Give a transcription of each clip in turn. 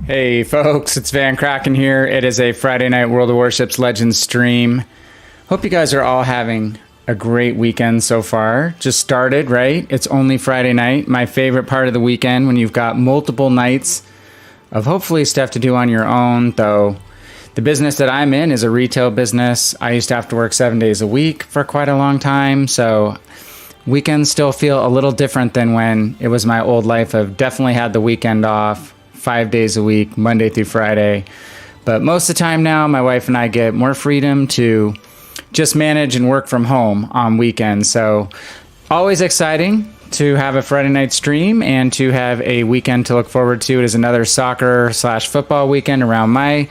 Hey folks, it's VannKraken here. It is a Friday night World of Warships Legends stream. Hope you guys are all having a great weekend so far. Just started, right? It's only Friday night. My favorite part of the weekend when you've got multiple nights of hopefully stuff to do on your own, though the business that I'm in is a retail business. I used to have to work 7 days a week for quite a long time, so weekends still feel a little different than when it was my old life. I've definitely had the weekend off 5 days a week, Monday through Friday. But most of the time now, my wife and I get more freedom to just manage and work from home on weekends. So always exciting to have a Friday night stream and to have a weekend to look forward to. It is another soccer/football weekend around my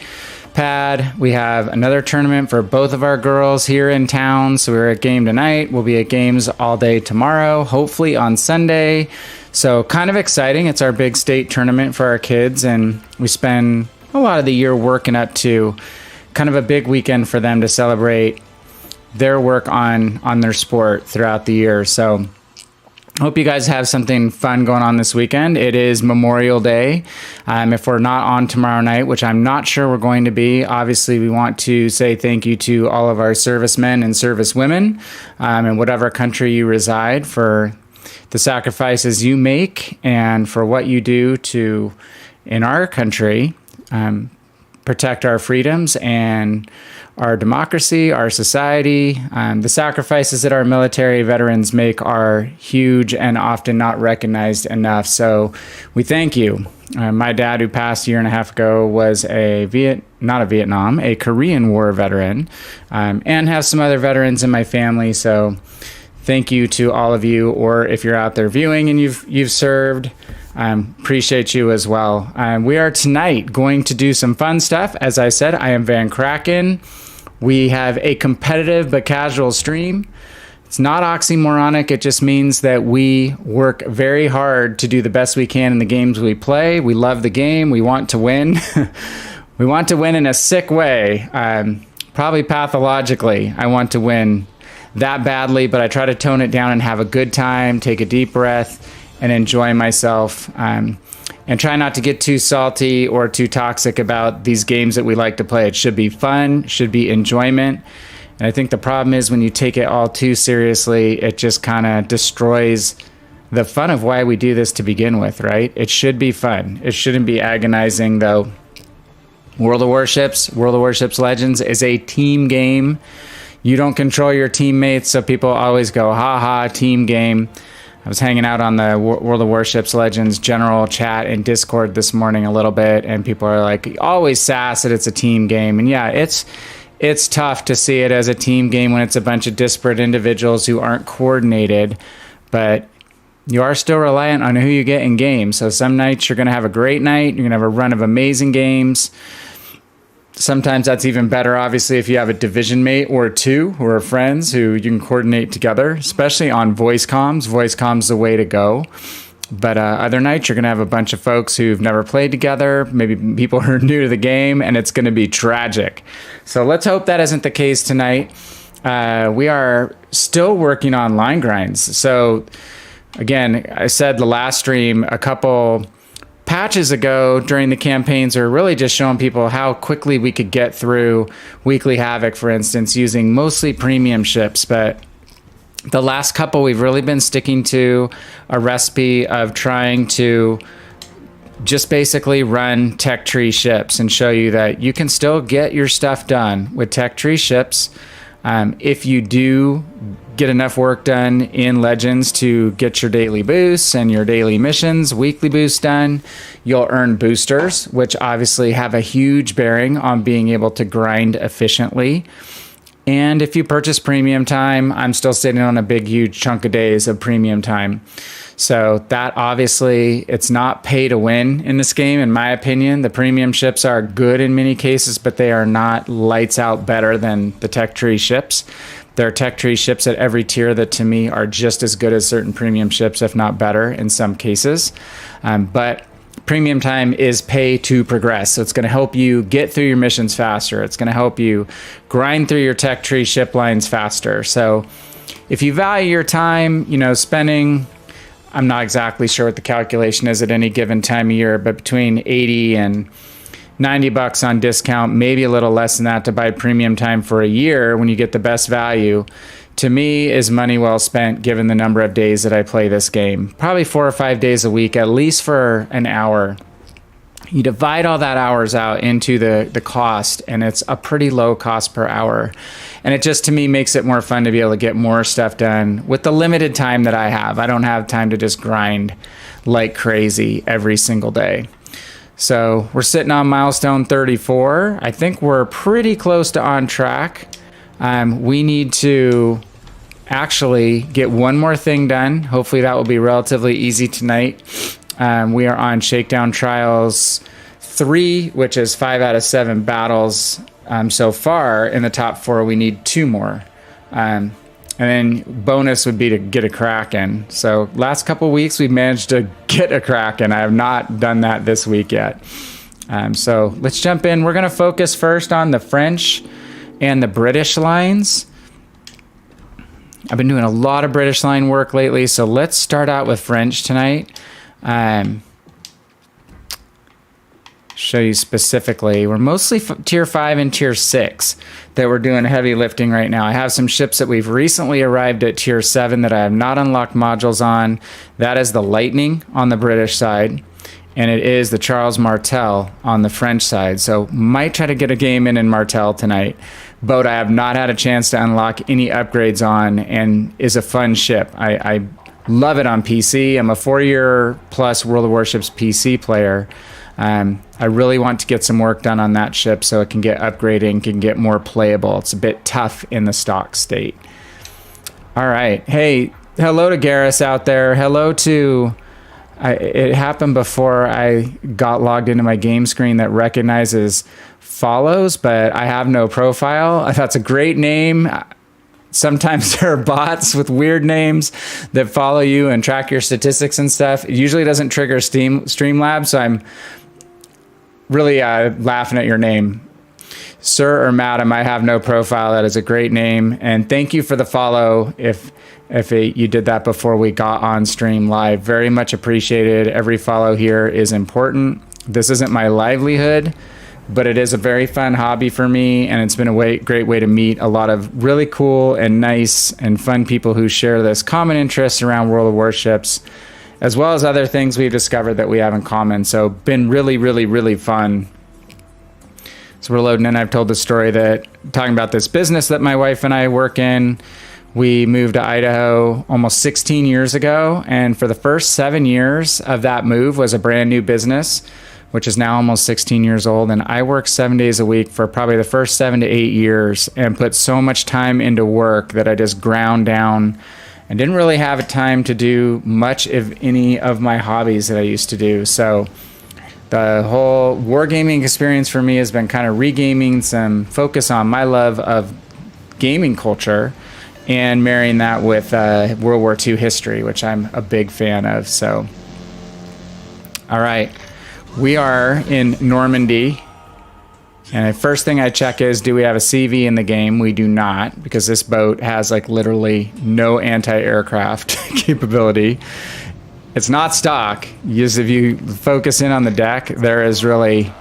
pad. We have another tournament for both of our girls here in town. So we're at game tonight. We'll be at games all day tomorrow, hopefully on Sunday. So kind of exciting. It's our big state tournament for our kids, and we spend a lot of the year working up to kind of a big weekend for them to celebrate their work on their sport throughout the year. So hope you guys have something fun going on this weekend. It is Memorial Day. If we're not on tomorrow night, which I'm not sure we're going to be, obviously we want to say thank you to all of our servicemen and servicewomen in whatever country you reside for the sacrifices you make and for what you do to, in our country, protect our freedoms and our democracy, our society. The sacrifices that our military veterans make are huge and often not recognized enough. So we thank you. My dad, who passed a year and a half ago, was a Korean War veteran, and have some other veterans in my family. So thank you to all of you, or if you're out there viewing and you've served, appreciate you as well. We are tonight going to do some fun stuff. As I said, I am VannKraken. We have a competitive but casual stream. It's not oxymoronic. It just means that we work very hard to do the best we can in the games we play. We love the game. We want to win. We want to win in a sick way, probably pathologically. I want to win that badly, but I try to tone it down and have a good time, take a deep breath, and enjoy myself. And try not to get too salty or too toxic about these games that we like to play. It should be fun, should be enjoyment. And I think the problem is when you take it all too seriously, it just kind of destroys the fun of why we do this to begin with, right? It should be fun. It shouldn't be agonizing, though. World of Warships Legends is a team game. You don't control your teammates, so people always go, ha, team game. I was hanging out on the World of Warships Legends general chat and Discord this morning a little bit, and people are like, always sass that it's a team game. And yeah, it's tough to see it as a team game when it's a bunch of disparate individuals who aren't coordinated, but you are still reliant on who you get in games. So some nights you're going to have a great night, you're going to have a run of amazing games. Sometimes that's even better, obviously, if you have a division mate or two who are friends who you can coordinate together, especially on voice comms. Voice comms is the way to go. But other nights, you're going to have a bunch of folks who've never played together, maybe people who are new to the game, and it's going to be tragic. So let's hope that isn't the case tonight. We are still working on line grinds. So again, I said the last stream a couple patches ago during the campaigns are really just showing people how quickly we could get through Weekly Havoc, for instance, using mostly premium ships. But the last couple, we've really been sticking to a recipe of trying to just basically run tech tree ships and show you that you can still get your stuff done with tech tree ships. If you do get enough work done in Legends to get your daily boosts and your daily missions, weekly boosts done, you'll earn boosters, which obviously have a huge bearing on being able to grind efficiently. And if you purchase premium time, I'm still sitting on a big, huge chunk of days of premium time. So that obviously, it's not pay to win in this game, in my opinion. The premium ships are good in many cases, but they are not lights out better than the tech tree ships. There are tech tree ships at every tier that to me are just as good as certain premium ships, if not better in some cases. But premium time is pay to progress. So it's going to help you get through your missions faster. It's going to help you grind through your tech tree ship lines faster. So if you value your time, spending, I'm not exactly sure what the calculation is at any given time of year, but between 80 and $90 on discount, maybe a little less than that to buy premium time for a year when you get the best value, to me is money well spent given the number of days that I play this game. Probably 4 or 5 days a week, at least for an hour. You divide all that hours out into the cost, and it's a pretty low cost per hour. And it just, to me, makes it more fun to be able to get more stuff done with the limited time that I have. I don't have time to just grind like crazy every single day. So we're sitting on milestone 34. I think we're pretty close to on track. We need to actually get one more thing done. Hopefully that will be relatively easy tonight. We are on Shakedown Trials 3, which is 5 out of 7 battles so far. In the top 4, we need 2 more. And then bonus would be to get a Kraken. So last couple weeks, we've managed to get a Kraken. I have not done that this week yet. So let's jump in. We're going to focus first on the French and the British lines. I've been doing a lot of British line work lately, so let's start out with French tonight. Show you specifically. We're mostly tier 5 and tier 6 that we're doing heavy lifting right now. I have some ships that we've recently arrived at tier 7 that I have not unlocked modules on. That is the Lightning on the British side, and it is the Charles Martel on the French side. So might try to get a game in Martel tonight. Boat I have not had a chance to unlock any upgrades on, and is a fun ship. I love it on PC. I'm a 4-year plus World of Warships PC player. I really want to get some work done on that ship so it can get upgrading, can get more playable. It's a bit tough in the stock state. All right. Hey, hello to Garrus out there. Hello to... it happened before I got logged into my game screen that recognizes follows, but I have no profile. That's a great name. sometimes there are bots with weird names that follow you and track your statistics and stuff. It usually doesn't trigger Streamlabs, so I'm really laughing at your name. Sir or Madam, I have no profile. That is a great name. And thank you for the follow if you did that before we got on stream live. Very much appreciated. Every follow here is important. This isn't my livelihood, but it is a very fun hobby for me, and it's been a great way to meet a lot of really cool and nice and fun people who share this common interest around World of Warships, as well as other things we've discovered that we have in common. So been really, really, really fun. So we're loading in. I've told the story that talking about this business that my wife and I work in. We moved to Idaho almost 16 years ago, and for the first 7 years of that move was a brand new business, which is now almost 16 years old. And I worked 7 days a week for probably the first 7 to 8 years and put so much time into work that I just ground down and didn't really have time to do much of any of my hobbies that I used to do. So the whole wargaming experience for me has been kind of regaming some focus on my love of gaming culture and marrying that with World War II history, which I'm a big fan of. So, all right. We are in Normandy, and the first thing I check is, do we have a CV in the game? We do not, because this boat has like literally no anti-aircraft capability. It's not stock. If you focus in on the deck, there is really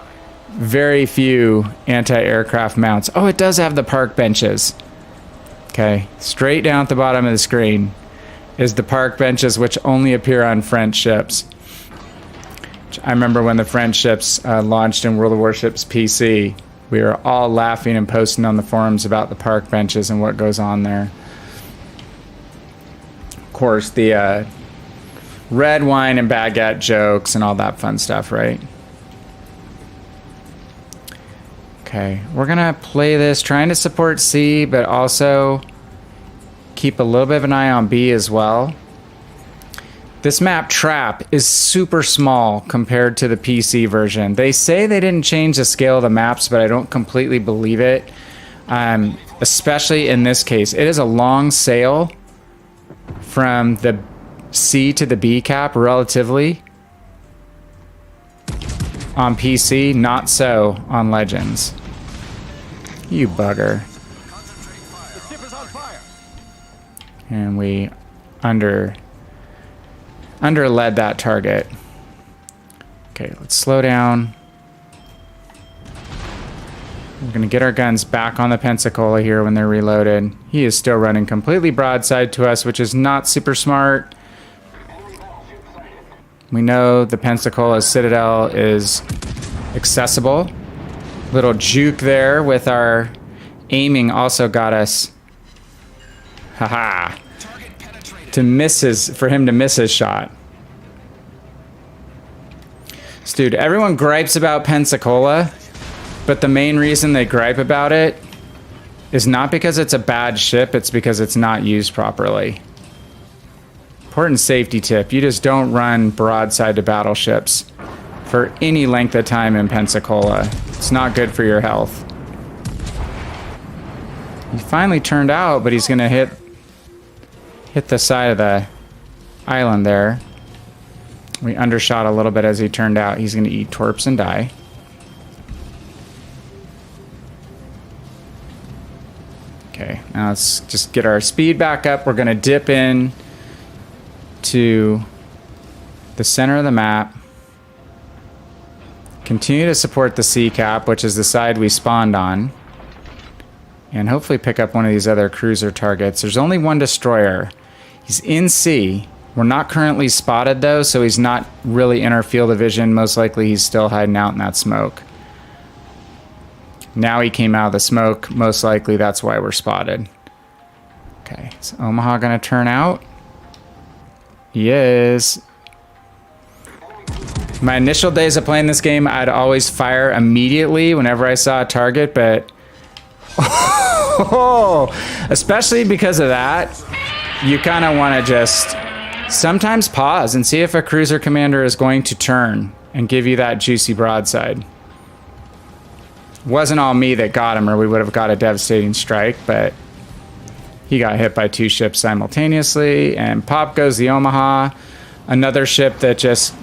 very few anti-aircraft mounts. Oh, it does have the park benches. Okay, straight down at the bottom of the screen is the park benches, which only appear on French ships. I remember when the French ships launched in World of Warships PC, we were all laughing and posting on the forums about the park benches and what goes on there. Of course, the red wine and baguette jokes and all that fun stuff, right? Okay, we're gonna play this, trying to support C, but also keep a little bit of an eye on B as well. This map Trap is super small compared to the PC version. They say they didn't change the scale of the maps, but I don't completely believe it. Especially in this case. It is a long sail from the C to the B cap, relatively. On PC, not so on Legends. You bugger. And we underled that target. Okay, let's slow down. We're going to get our guns back on the Pensacola here when they're reloaded. He is still running completely broadside to us, which is not super smart. We know the Pensacola Citadel is accessible. Little juke there with our aiming also got us. Haha. For him to miss his shot. Dude, everyone gripes about Pensacola, but the main reason they gripe about it is not because it's a bad ship, it's because it's not used properly. Important safety tip, you just don't run broadside to battleships for any length of time in Pensacola. It's not good for your health. He finally turned out, but he's gonna hit the side of the island there. We undershot a little bit as he turned out. He's gonna eat torps and die. Okay, now let's just get our speed back up. We're gonna dip in to the center of the map. Continue to support the C cap, which is the side we spawned on. And hopefully pick up one of these other cruiser targets. There's only one destroyer. He's in C. We're not currently spotted though, so he's not really in our field of vision. Most likely he's still hiding out in that smoke. Now he came out of the smoke. Most likely that's why we're spotted. Okay, is Omaha gonna turn out? He is. My initial days of playing this game, I'd always fire immediately whenever I saw a target, but especially because of that, you kind of want to just sometimes pause and see if a cruiser commander is going to turn and give you that juicy broadside. Wasn't all me that got him, or we would have got a devastating strike, but He got hit by 2 ships simultaneously, and pop goes the Omaha. Another ship that just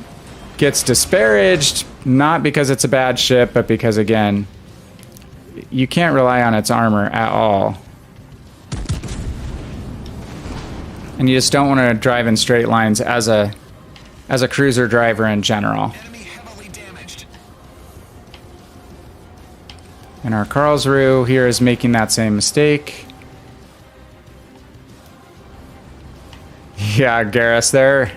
gets disparaged, not because it's a bad ship, but because, again, you can't rely on its armor at all. And you just don't want to drive in straight lines as a cruiser driver in general. And our Karlsruhe here is making that same mistake. Yeah, Garrus, they're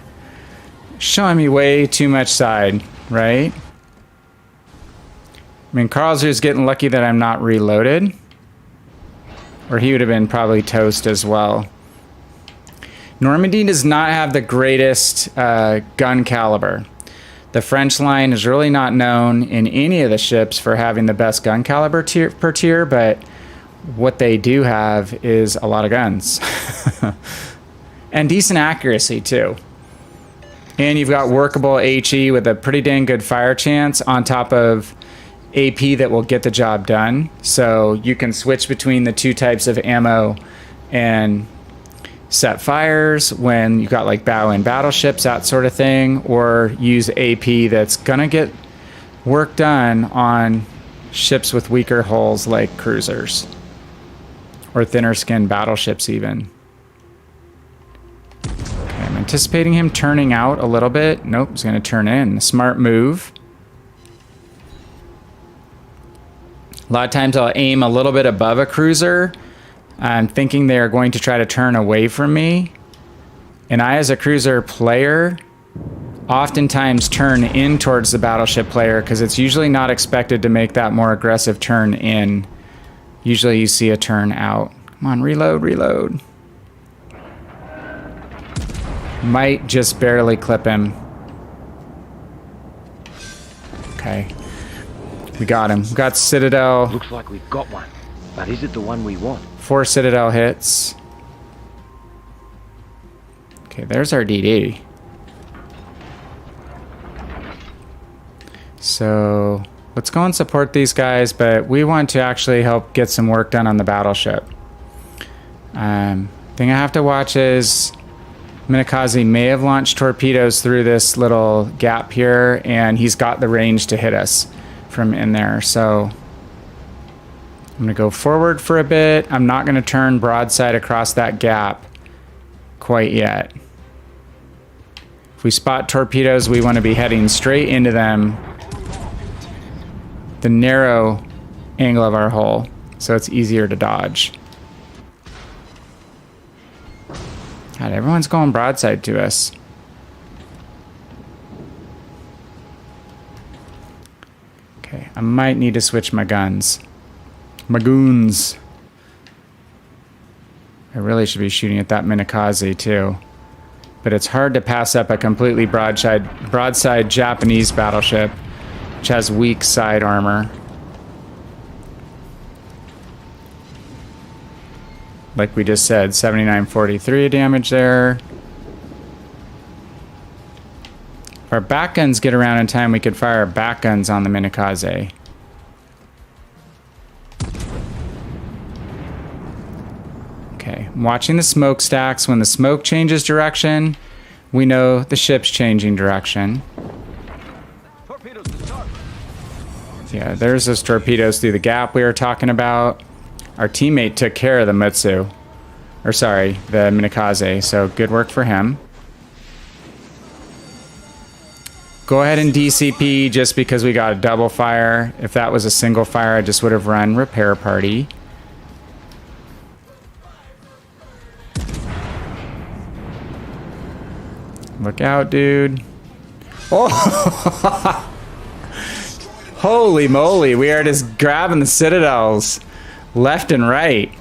showing me way too much side, right? I mean, Karlsruhe's getting lucky that I'm not reloaded, or he would have been probably toast as well. Normandy does not have the greatest gun caliber. The French line is really not known in any of the ships for having the best gun caliber per tier, but what they do have is a lot of guns. And decent accuracy, too. And you've got workable HE with a pretty dang good fire chance on top of AP that will get the job done. So you can switch between the 2 types of ammo and set fires when you've got like bow and battleships, that sort of thing, or use AP that's gonna get work done on ships with weaker hulls like cruisers or thinner skinned battleships even. Okay, I'm anticipating him turning out a little bit. Nope, he's gonna turn in. Smart move. A lot of times I'll aim a little bit above a cruiser. I'm thinking they are going to try to turn away from me. And I, as a cruiser player, oftentimes turn in towards the battleship player because it's usually not expected to make that more aggressive turn in. Usually you see a turn out. Come on, reload, reload. Might just barely clip him. Okay. We got him. We got Citadel. Looks like we've got one. But is it the one we want? 4 Citadel hits. Okay, there's our DD. So let's go and support these guys, but we want to actually help get some work done on the battleship. Thing I have to watch is Minakaze may have launched torpedoes through this little gap here, and he's got the range to hit us from in there. So I'm going to go forward for a bit. I'm not going to turn broadside across that gap quite yet. If we spot torpedoes, we want to be heading straight into them, the narrow angle of our hull, so it's easier to dodge. God, everyone's going broadside to us. Okay, I might need to switch my guns. My goons. I really should be shooting at that Minakaze too. But it's hard to pass up a completely broadside Japanese battleship, which has weak side armor. Like we just said, 7943 damage there. If our back guns get around in time, we could fire our back guns on the Minakaze. Okay, I'm watching the smokestacks. When the smoke changes direction, we know the ship's changing direction. Yeah, there's those torpedoes through the gap we were talking about. Our teammate took care of the Mutsu. Or sorry, the Minakaze, so good work for him. Go ahead and DCP just because we got a double fire. If that was a single fire, I just would have run repair party. Look out, dude. Oh! Holy moly, we are just grabbing the citadels left and right.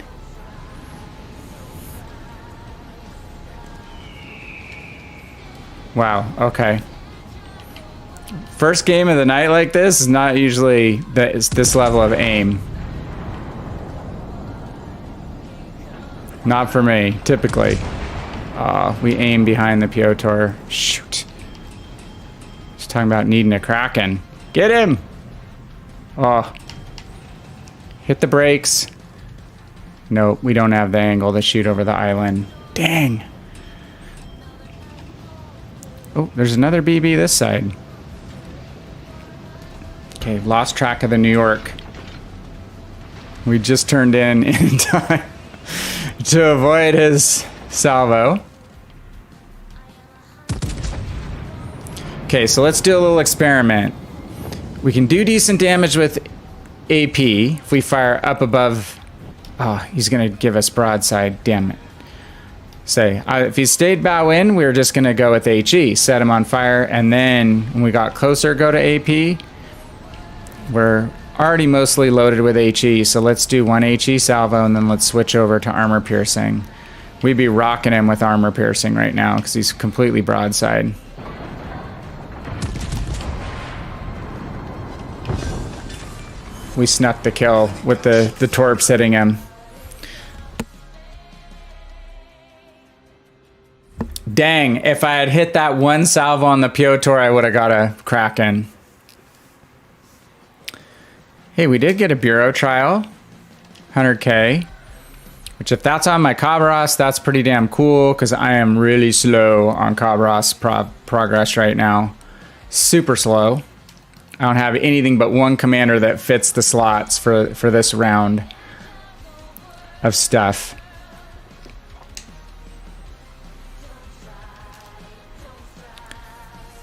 Wow, okay. First game of the night like this is not usually this level of aim. Not for me, typically. We aim behind the Piotr. Shoot. Just talking about needing a Kraken. Get him! Oh. Hit the brakes. Nope, we don't have the angle to shoot over the island. Dang. Oh, there's another BB this side. Okay, lost track of the New York. We just turned in time to avoid his salvo. Okay, so let's do a little experiment. We can do decent damage with AP if we fire up above. Oh, he's gonna give us broadside, damn it. Say, if he stayed bow in, we were just gonna go with HE, set him on fire, and then when we got closer, go to AP. We're already mostly loaded with HE, so let's do one HE salvo and then let's switch over to armor piercing. We'd be rocking him with armor piercing right now because he's completely broadside. We snuck the kill with the torps hitting him. Dang, if I had hit that one salvo on the Piotr, I would have got a Kraken. Hey, we did get a bureau trial, 100K, which if that's on my Khabarovsk, that's pretty damn cool because I am really slow on Khabarovsk progress right now. Super slow. I don't have anything but one commander that fits the slots for this round of stuff.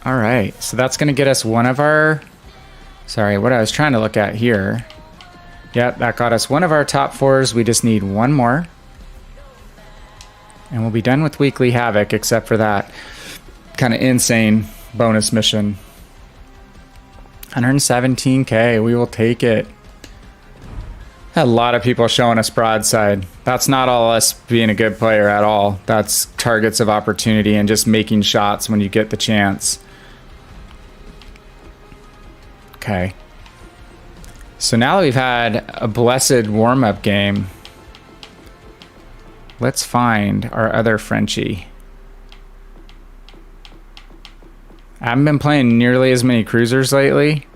All right, so that's going to get us one of our... Sorry, what I was trying to look at here. Yep, that got us one of our top 4s. We just need one more. And we'll be done with Weekly Havoc, except for that kind of insane bonus mission. 117K, we will take it. Had a lot of people showing us broadside. That's not all us being a good player at all. That's targets of opportunity and just making shots when you get the chance. Okay. So now that we've had a blessed warm-up game, let's find our other Frenchie. I haven't been playing nearly as many cruisers lately,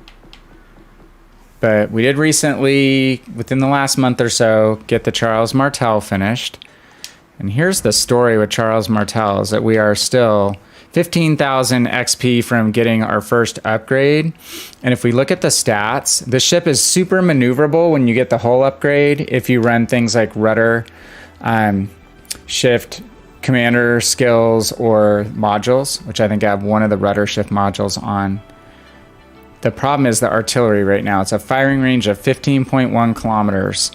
but we did recently, within the last month or so, get the Charles Martel finished. And here's the story with Charles Martel, is that we are still 15,000 XP from getting our first upgrade. And if we look at the stats, the ship is super maneuverable when you get the hull upgrade. If you run things like rudder, shift, commander skills, or modules, which I think I have one of the rudder shift modules on. The problem is the artillery right now. It's a firing range of 15.1 kilometers.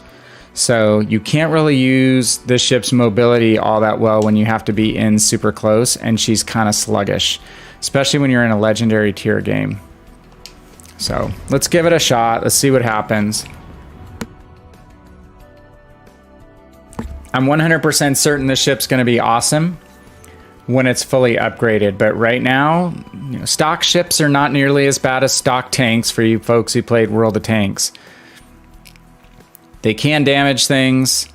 So you can't really use the ship's mobility all that well when you have to be in super close, and she's kind of sluggish, especially when you're in a legendary tier game. So let's give it a shot. Let's see what happens. I'm 100% certain this ship's going to be awesome when it's fully upgraded, but right now, you know, stock ships are not nearly as bad as stock tanks for you folks who played World of Tanks. They can damage things.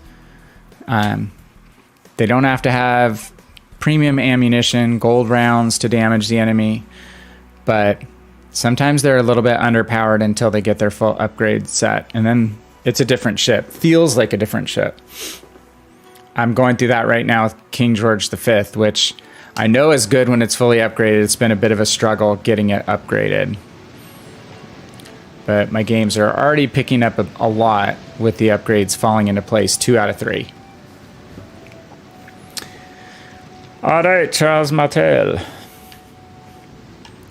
They don't have to have premium ammunition, gold rounds to damage the enemy, but sometimes they're a little bit underpowered until they get their full upgrade set, and then it's a different ship. Feels like a different ship. I'm going through that right now with King George V, which I know is good when it's fully upgraded. It's been a bit of a struggle getting it upgraded. But my games are already picking up a lot with the upgrades falling into place, 2 out of 3. All right, Charles Martel.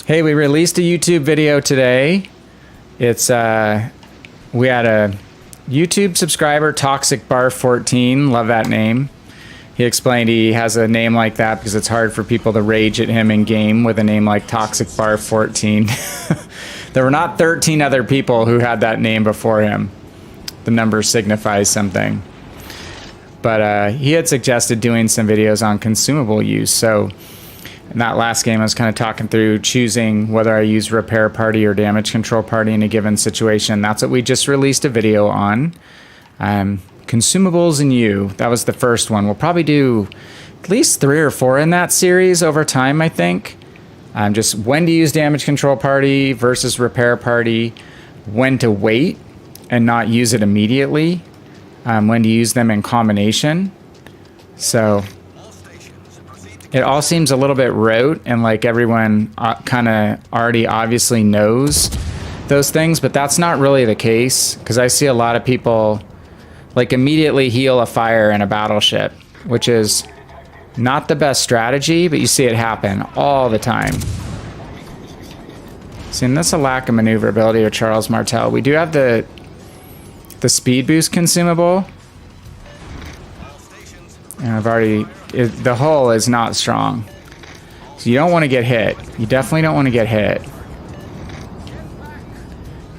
Hey, we released a YouTube video today. It's we had a YouTube subscriber, Toxic Bar 14, love that name. He explained he has a name like that because it's hard for people to rage at him in game with a name like Toxic Bar 14. There were not 13 other people who had that name before him. The number signifies something. But he had suggested doing some videos on consumable use. So in that last game, I was kind of talking through choosing whether I use repair party or damage control party in a given situation. That's what we just released a video on. Consumables and you. That was the first one. We'll probably do at least 3 or 4 in that series over time, I think. Just when to use damage control party versus repair party, when to wait and not use it immediately. when to use them in combination. So it all seems a little bit rote and like everyone kind of already obviously knows those things, but that's not really the case, because I see a lot of people like immediately heal a fire in a battleship, which is not the best strategy, but you see it happen all the time. See, and that's a lack of maneuverability with Charles Martel. We do have the speed boost consumable. And I've already... the hull is not strong. So you don't want to get hit. You definitely don't want to get hit.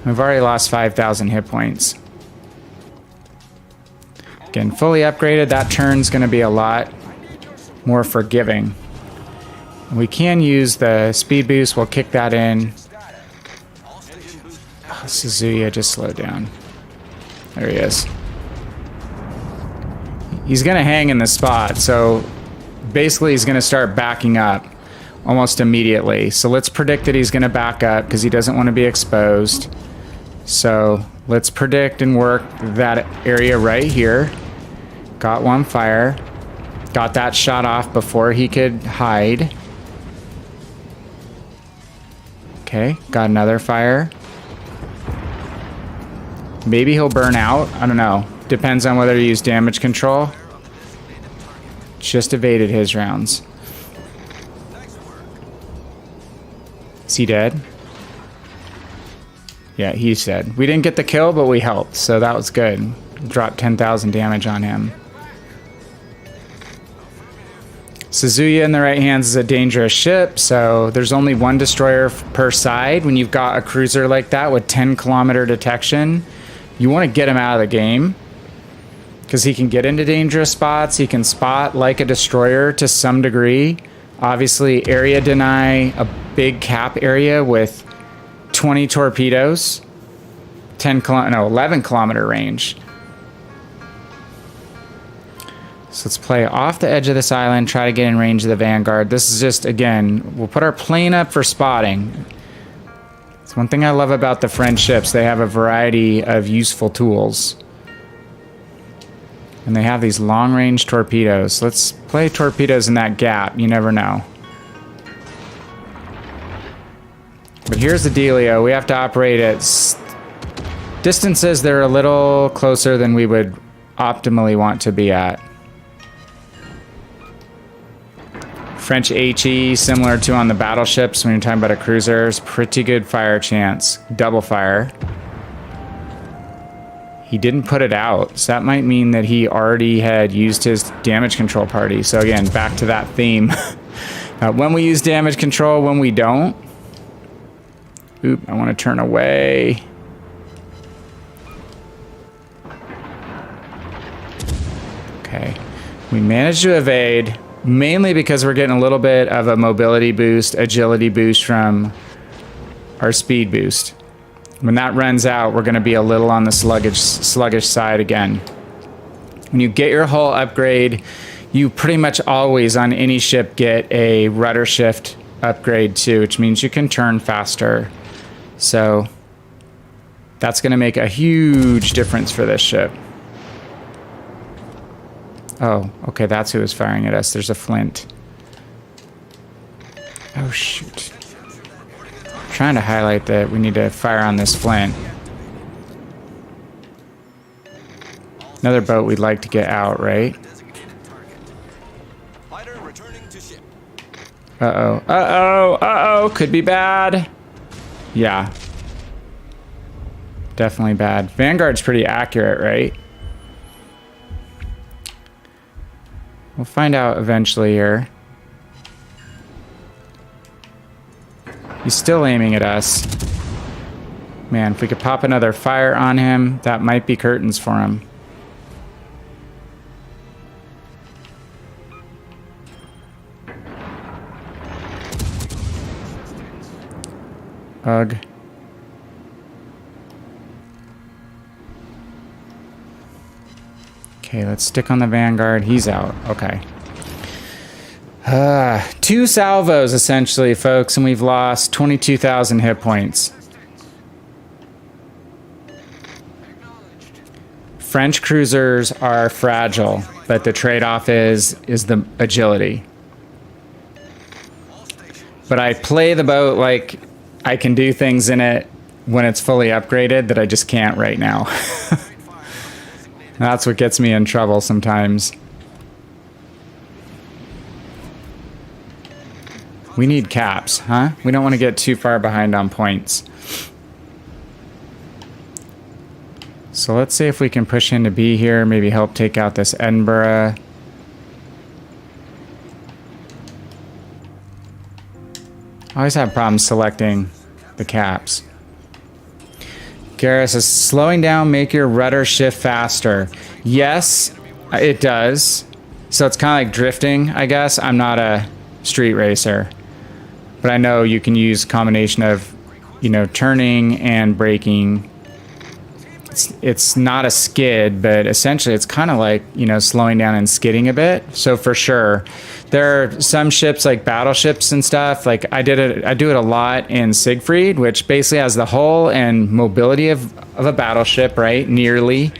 We've already lost 5,000 hit points. Again, fully upgraded, that turn's going to be a lot more forgiving. We can use the speed boost. We'll kick that in. Oh, Suzuya just slowed down. There he is. He's going to hang in the spot, so basically he's going to start backing up almost immediately. So let's predict that he's going to back up because he doesn't want to be exposed. So let's predict and work that area right here. Got one fire. Got that shot off before he could hide. Okay, got another fire. Maybe he'll burn out. I don't know. Depends on whether you use damage control. Just evaded his rounds. Is he dead? Yeah, he's dead. We didn't get the kill, but we helped, so that was good. Dropped 10,000 damage on him. Suzuya in the right hands is a dangerous ship, so there's only one destroyer per side. When you've got a cruiser like that with 10-kilometer detection, you want to get him out of the game, because he can get into dangerous spots. He can spot like a destroyer to some degree. Obviously, area deny a big cap area with 20 torpedoes, 11-kilometer range. So let's play off the edge of this island, try to get in range of the Vanguard. This is just, again, we'll put our plane up for spotting. It's one thing I love about the French ships. They have a variety of useful tools. And they have these long-range torpedoes. Let's play torpedoes in that gap. You never know. But here's the dealio. We have to operate at distances that are a little closer than we would optimally want to be at. French HE, similar to on the battleships when you're talking about a cruiser, is pretty good fire chance. Double fire. He didn't put it out, so that might mean that he already had used his damage control party. So again, back to that theme. When we use damage control, when we don't. Oop, I want to turn away. Okay. We managed to evade, mainly because we're getting a little bit of a mobility boost, agility boost from our speed boost. When that runs out, we're going to be a little on the sluggish side again. When you get your hull upgrade, you pretty much always on any ship get a rudder shift upgrade too, which means you can turn faster. So that's going to make a huge difference for this ship. Oh, okay, that's who is firing at us. There's a flint. Oh, shoot. Trying to highlight that we need to fire on this flint. Another boat we'd like to get out, right? Uh-oh. Uh-oh. Uh-oh. Could be bad. Yeah. Definitely bad. Vanguard's pretty accurate, right? We'll find out eventually here. He's still aiming at us. Man, if we could pop another fire on him, that might be curtains for him. Ugh. Okay, let's stick on the Vanguard. He's out. Okay. 2 salvos, essentially, folks, and we've lost 22,000 hit points. French cruisers are fragile, but the trade-off is the agility. But I play the boat like I can do things in it when it's fully upgraded that I just can't right now. That's what gets me in trouble sometimes. We need caps, huh? We don't want to get too far behind on points. So let's see if we can push into B here, maybe help take out this Edinburgh. I always have problems selecting the caps. Garrus is slowing down, make your rudder shift faster. Yes, it does. So it's kind of like drifting, I guess. I'm not a street racer. But I know you can use a combination of, you know, turning and braking. It's not a skid, but essentially it's kind of like, you know, slowing down and skidding a bit. So for sure, there are some ships like battleships and stuff. Like I do it a lot in Siegfried, which basically has the hull and mobility of a battleship, right? Nearly,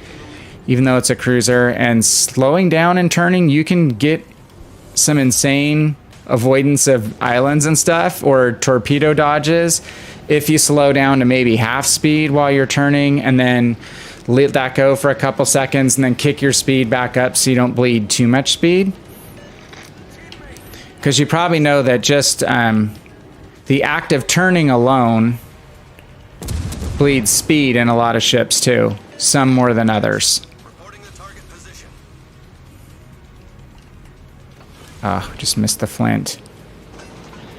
even though it's a cruiser. And slowing down and turning, you can get some insane avoidance of islands and stuff, or torpedo dodges, if you slow down to maybe half speed while you're turning and then let that go for a couple seconds and then kick your speed back up so you don't bleed too much speed. Because you probably know that just the act of turning alone bleeds speed in a lot of ships too, some more than others. Oh, just missed the flint.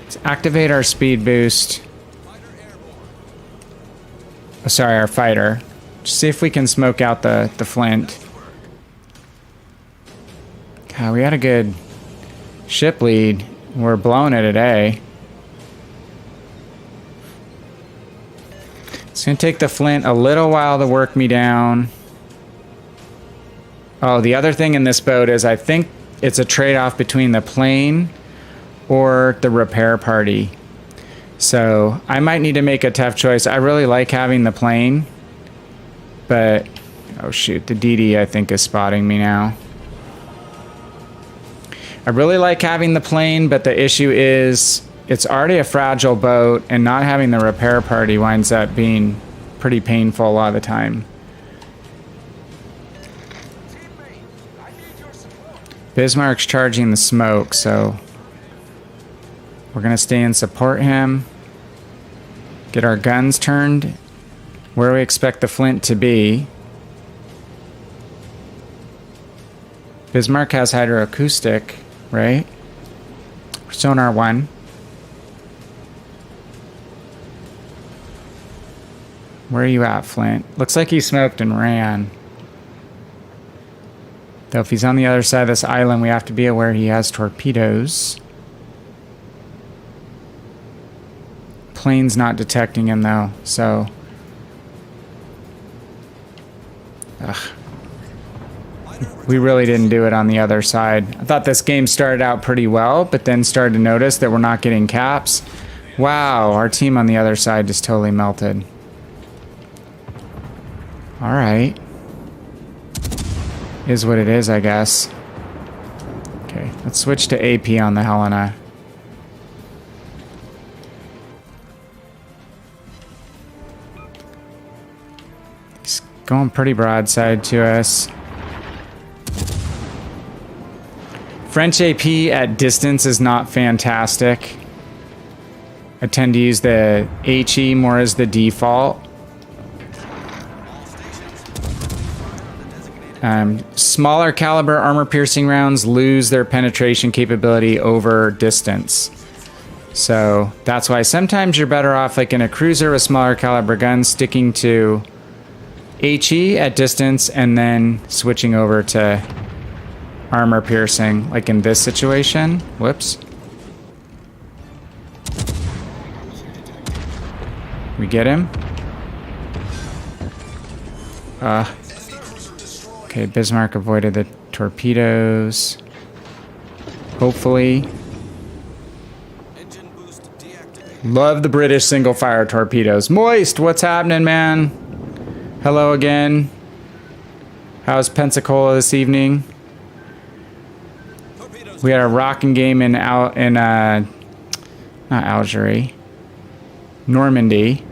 Let's activate our speed boost. Oh, sorry, our fighter. Just see if we can smoke out the flint. God, we had a good ship lead. We're blowing it today. It's going to take the flint a little while to work me down. Oh, the other thing in this boat is I think it's a trade-off between the plane or the repair party. So I might need to make a tough choice. I really like having the plane, but oh shoot, the DD I think is spotting me now. I really like having the plane, but the issue is it's already a fragile boat, and not having the repair party winds up being pretty painful a lot of the time. Bismarck's charging the smoke, so we're going to stay and support him. Get our guns turned where we expect the flint to be. Bismarck has hydroacoustic, right? Sonar 1. Where are you at, Flint? Looks like he smoked and ran. Though if he's on the other side of this island, we have to be aware he has torpedoes. Plane's not detecting him though, so... Ugh. We really didn't do it on the other side. I thought this game started out pretty well, but then started to notice that we're not getting caps. Wow, our team on the other side just totally melted. Alright. Is what it is, I guess. Okay, let's switch to AP on the Helena. He's going pretty broadside to us. French AP at distance is not fantastic. I tend to use the HE more as the default. Smaller caliber armor-piercing rounds lose their penetration capability over distance. So that's why sometimes you're better off, like in a cruiser with smaller caliber guns, sticking to HE at distance and then switching over to armor-piercing, like in this situation. Whoops. We get him? Okay, Bismarck avoided the torpedoes. Hopefully. Love the British single-fire torpedoes. Moist, what's happening, man? Hello again. How's Pensacola this evening? We had a rocking game in not Algeria, Normandy.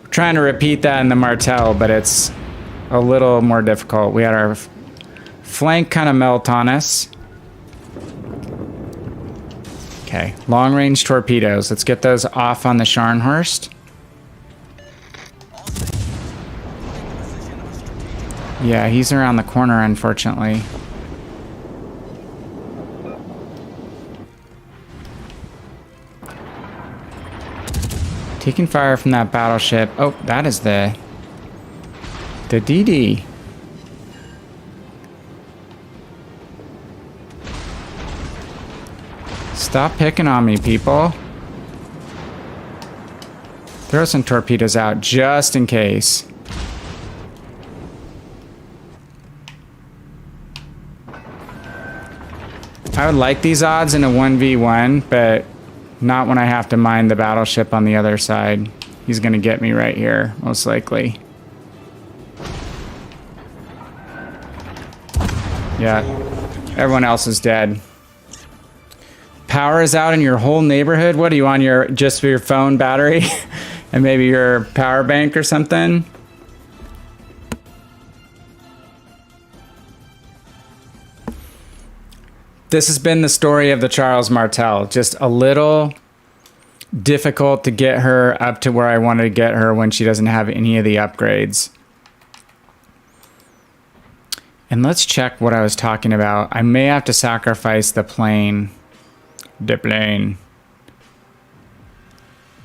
We're trying to repeat that in the Martel, but it's a little more difficult. We had our flank kind of melt on us. Okay, long-range torpedoes. Let's get those off on the Scharnhorst. Yeah, he's around the corner, unfortunately. Taking fire from that battleship. Oh, that is the DD. Stop picking on me, people. Throw some torpedoes out just in case. I would like these odds in a 1v1, but not when I have to mine the battleship on the other side. He's going to get me right here, most likely. Yeah, everyone else is dead. Power is out in your whole neighborhood? What are you on just for your phone battery? And maybe your power bank or something? This has been the story of the Charles Martel. Just a little difficult to get her up to where I wanted to get her when she doesn't have any of the upgrades. And let's check what I was talking about. I may have to sacrifice the plane. The plane.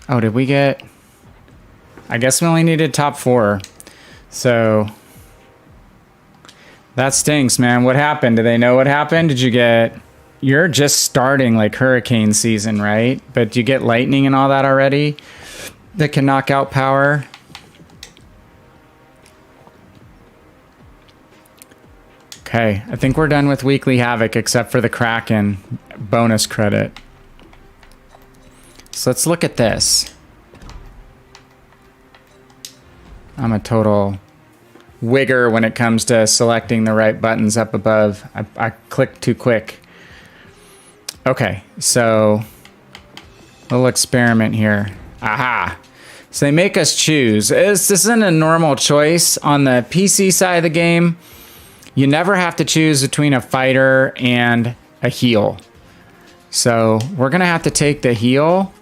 Oh, did we get... I guess we only needed top 4. So... that stinks, man. What happened? Do they know what happened? Did you get... You're just starting like hurricane season, right? But do you get lightning and all that already? That can knock out power? Okay, I think we're done with Weekly Havoc except for the Kraken bonus credit. So let's look at this. I'm a total wigger when it comes to selecting the right buttons up above. I clicked too quick. Okay, so a little experiment here. Aha! So they make us choose. This isn't a normal choice on the PC side of the game. You never have to choose between a fighter and a heal. So we're gonna have to take the heal.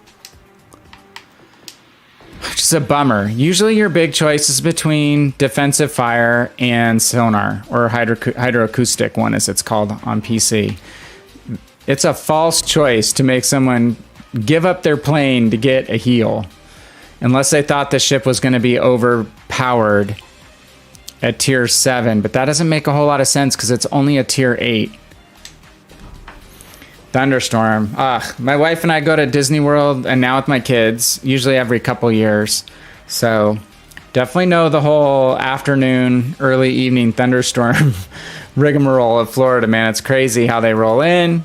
Which is a bummer. Usually your big choice is between defensive fire and sonar, or hydroacoustic one as it's called on PC. It's a false choice to make someone give up their plane to get a heal. Unless they thought the ship was gonna be overpowered at tier 7, but that doesn't make a whole lot of sense because it's only a tier 8. Thunderstorm. My wife and I go to Disney World, and now with my kids, usually every couple years. So definitely know the whole afternoon, early evening thunderstorm rigmarole of Florida, man. It's crazy how they roll in,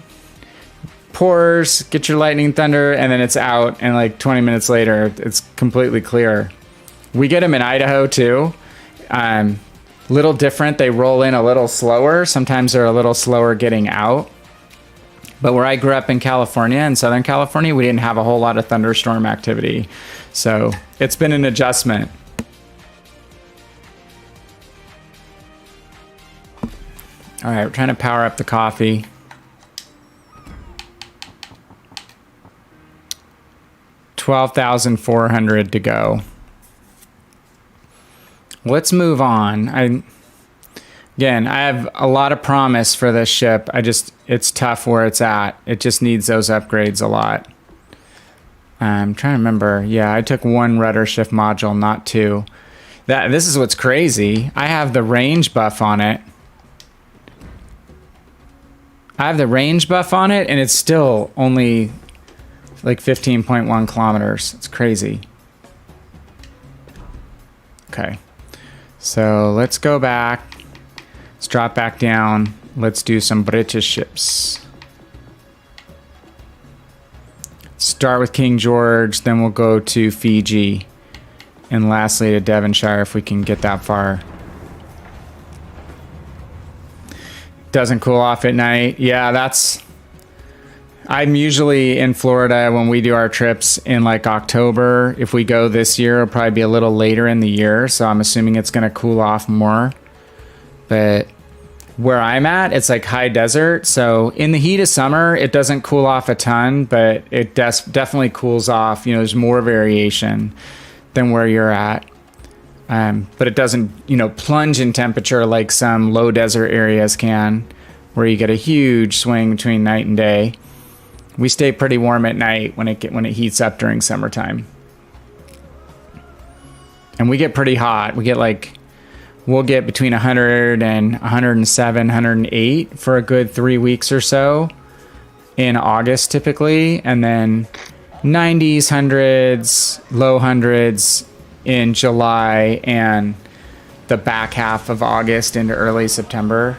pours, get your lightning thunder, and then it's out, and like 20 minutes later, it's completely clear. We get them in Idaho too. Little different. They roll in a little slower. Sometimes they're a little slower getting out. But where I grew up in California, in Southern California, we didn't have a whole lot of thunderstorm activity. So it's been an adjustment. All right, we're trying to power up the coffee. $12,400 to go. Let's move on. Again, I have a lot of promise for this ship. It's tough where it's at. It just needs those upgrades a lot. I'm trying to remember. Yeah, I took 1 rudder shift module, not 2. This is what's crazy. I have the range buff on it. And it's still only like 15.1 kilometers. It's crazy. Okay. So let's go back. Let's drop back down. Let's do some British ships. Start with King George, then we'll go to Fiji. And lastly to Devonshire if we can get that far. Doesn't cool off at night. Yeah, I'm usually in Florida when we do our trips in like October. If we go this year, it'll probably be a little later in the year, so I'm assuming it's going to cool off more. But where I'm at, it's like high desert, so in the heat of summer, it doesn't cool off a ton, but it definitely cools off. You know, there's more variation than where you're at. But it doesn't, you know, plunge in temperature like some low desert areas can, where you get a huge swing between night and day. We stay pretty warm at night when it heats up during summertime. And we get pretty hot. We'll get between 100 and 107, 108 for a good 3 weeks or so in August typically. And then 90s, hundreds, low hundreds in July and the back half of August into early September.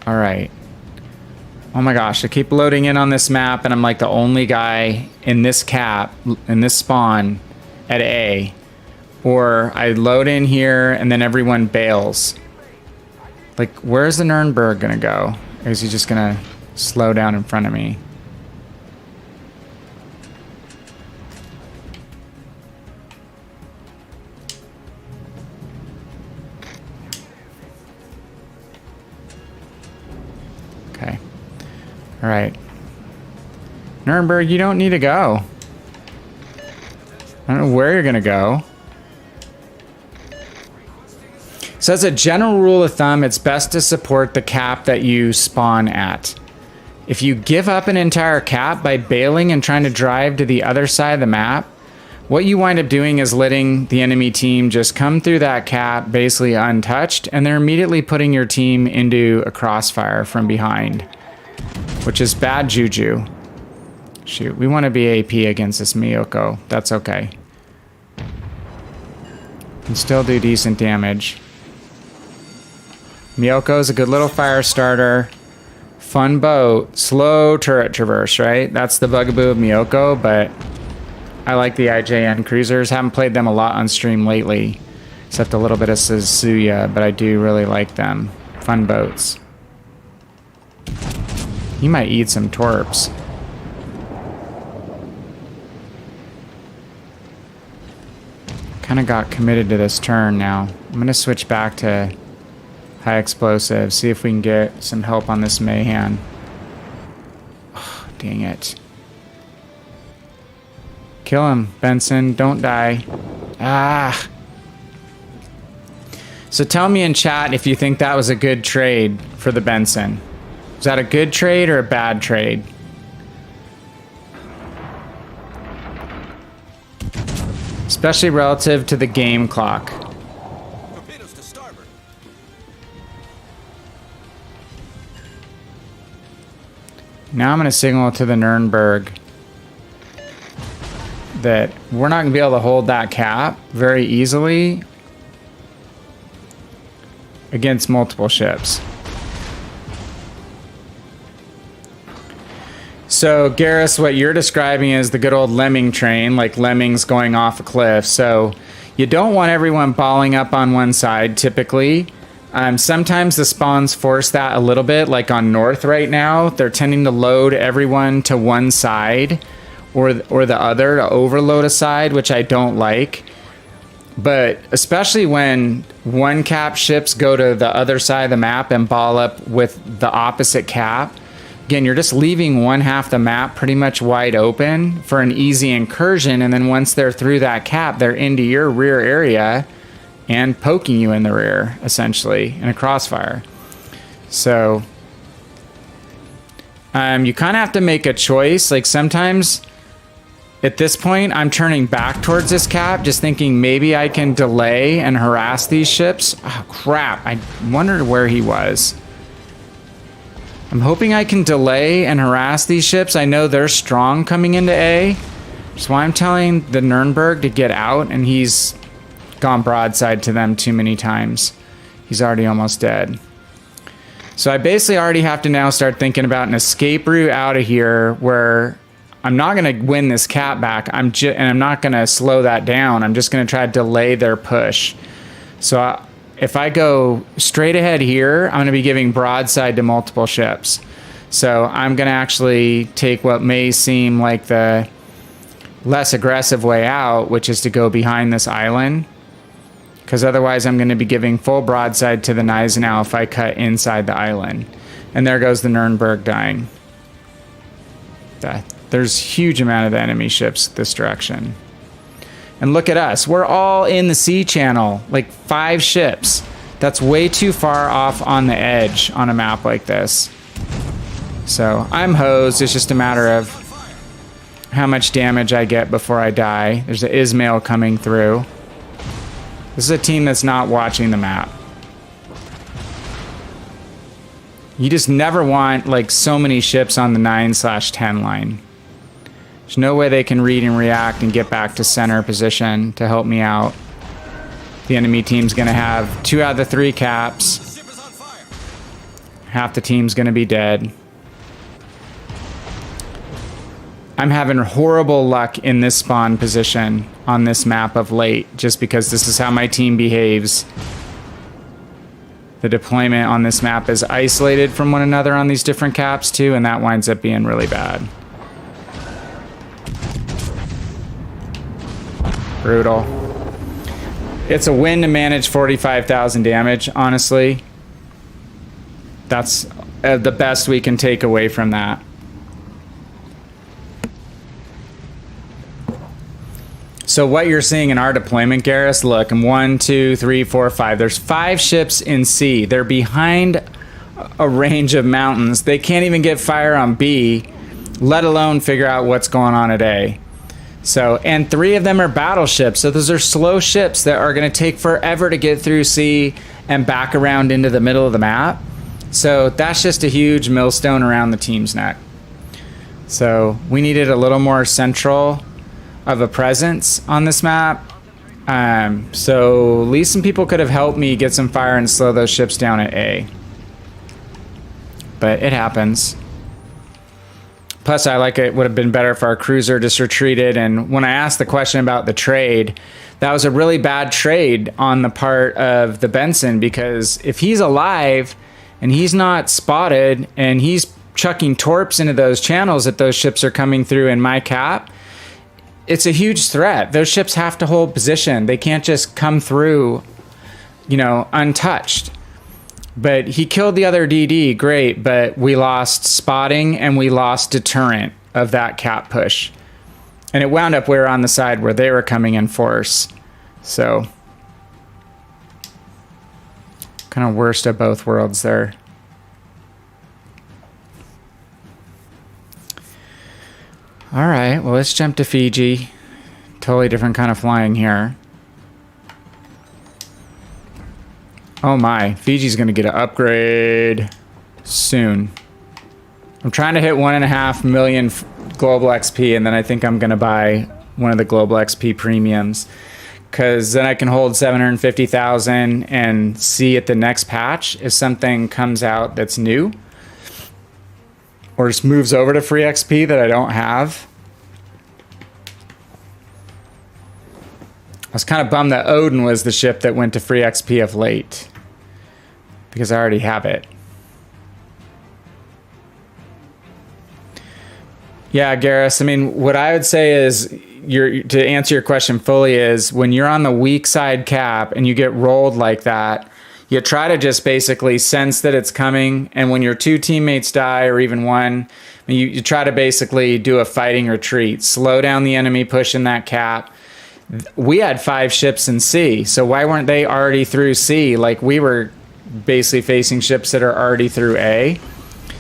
All right. Oh my gosh, I keep loading in on this map and I'm like the only guy in this spawn at A. Or I load in here and then everyone bails. Like, where's the Nuremberg gonna go? Or is he just gonna slow down in front of me? Okay. All right. Nuremberg, you don't need to go. I don't know where you're going to go. So as a general rule of thumb, it's best to support the cap that you spawn at. If you give up an entire cap by bailing and trying to drive to the other side of the map, what you wind up doing is letting the enemy team just come through that cap basically untouched, and they're immediately putting your team into a crossfire from behind, which is bad juju. Shoot, we want to be AP against this Miyoko. That's okay. Can still do decent damage. Miyoko's a good little fire starter. Fun boat. Slow turret traverse, right? That's the bugaboo of Miyoko, but I like the IJN cruisers. Haven't played them a lot on stream lately, except a little bit of Suzuya, but I do really like them. Fun boats. He might eat some torps. Kind of got committed to this turn now. I'm going to switch back to high explosive, see if we can get some help on this Mayhan. Oh, dang it. Kill him, Benson. Don't die. Ah. So tell me in chat if you think that was a good trade for the Benson. Was that a good trade or a bad trade? Especially relative to the game clock. Torpedoes to starboard. Now I'm going to signal to the Nuremberg that we're not going to be able to hold that cap very easily against multiple ships. So, Garrus, what you're describing is the good old lemming train, like lemmings going off a cliff. So, you don't want everyone balling up on one side, typically. Sometimes the spawns force that a little bit, like on North right now. They're tending to load everyone to one side or the other, to overload a side, which I don't like. But especially when one cap ships go to the other side of the map and ball up with the opposite cap, again, you're just leaving one half the map pretty much wide open for an easy incursion, and then once they're through that cap, they're into your rear area and poking you in the rear, essentially, in a crossfire. So, you kind of have to make a choice. Like, sometimes, at this point, I'm turning back towards this cap, just thinking maybe I can delay and harass these ships. Oh, crap. I wondered where he was. I'm hoping I can delay and harass these ships. I know they're strong coming into A. That's why I'm telling the Nuremberg to get out, and he's gone broadside to them too many times. He's already almost dead. So I basically already have to now start thinking about an escape route out of here where I'm not going to win this cap back. And I'm not going to slow that down. I'm just going to try to delay their push. So if I go straight ahead here, I'm going to be giving broadside to multiple ships. So I'm going to actually take what may seem like the less aggressive way out, which is to go behind this island. Because otherwise I'm going to be giving full broadside to the Gneisenau if I cut inside the island. And there goes the Nuremberg dying. There's huge amount of the enemy ships this direction. And look at us. We're all in the sea channel. Like 5 ships. That's way too far off on the edge on a map like this. So I'm hosed. It's just a matter of how much damage I get before I die. There's an Ismail coming through. This is a team that's not watching the map. You just never want like so many ships on the 9/10 line. There's no way they can read and react and get back to center position to help me out. The enemy team's gonna have 2 out of the 3 caps. Half the team's gonna be dead. I'm having horrible luck in this spawn position on this map of late, just because this is how my team behaves. The deployment on this map is isolated from one another on these different caps too, and that winds up being really bad. Brutal. It's a win to manage 45,000 damage, honestly. That's the best we can take away from that. So what you're seeing in our deployment, Garrus, look, I'm 1, 2, 3, 4, 5. There's 5 ships in C. They're behind a range of mountains. They can't even get fire on B, let alone figure out what's going on at A. So, and 3 of them are battleships. So those are slow ships that are going to take forever to get through C and back around into the middle of the map. So that's just a huge millstone around the team's neck. So we needed a little more central of a presence on this map. So at least some people could have helped me get some fire and slow those ships down at A. But it happens. Plus, I like it would have been better if our cruiser just retreated. And when I asked the question about the trade, that was a really bad trade on the part of the Benson, because if he's alive and he's not spotted and he's chucking torps into those channels that those ships are coming through in my cap, it's a huge threat. Those ships have to hold position. They can't just come through, you know, untouched. But he killed the other DD, great, but we lost spotting and we lost deterrent of that cap push. And it wound up we were on the side where they were coming in force. So, kind of worst of both worlds there. All right, well, let's jump to Fiji. Totally different kind of flying here. Oh my, Fiji's gonna get an upgrade soon. I'm trying to hit 1.5 million global XP, and then I think I'm gonna buy one of the global XP premiums, because then I can hold 750,000 and see at the next patch if something comes out that's new, or just moves over to free XP that I don't have. I was kind of bummed that Odin was the ship that went to free XP of late, because I already have it. Yeah, Garrus, I mean, what I would say is, to answer your question fully, is when you're on the weak side cap and you get rolled like that, you try to just basically sense that it's coming, and when your 2 teammates die, or even one, you try to basically do a fighting retreat, slow down the enemy pushing that cap. We had 5 ships in C, so why weren't they already through C? Like, we were basically facing ships that are already through A.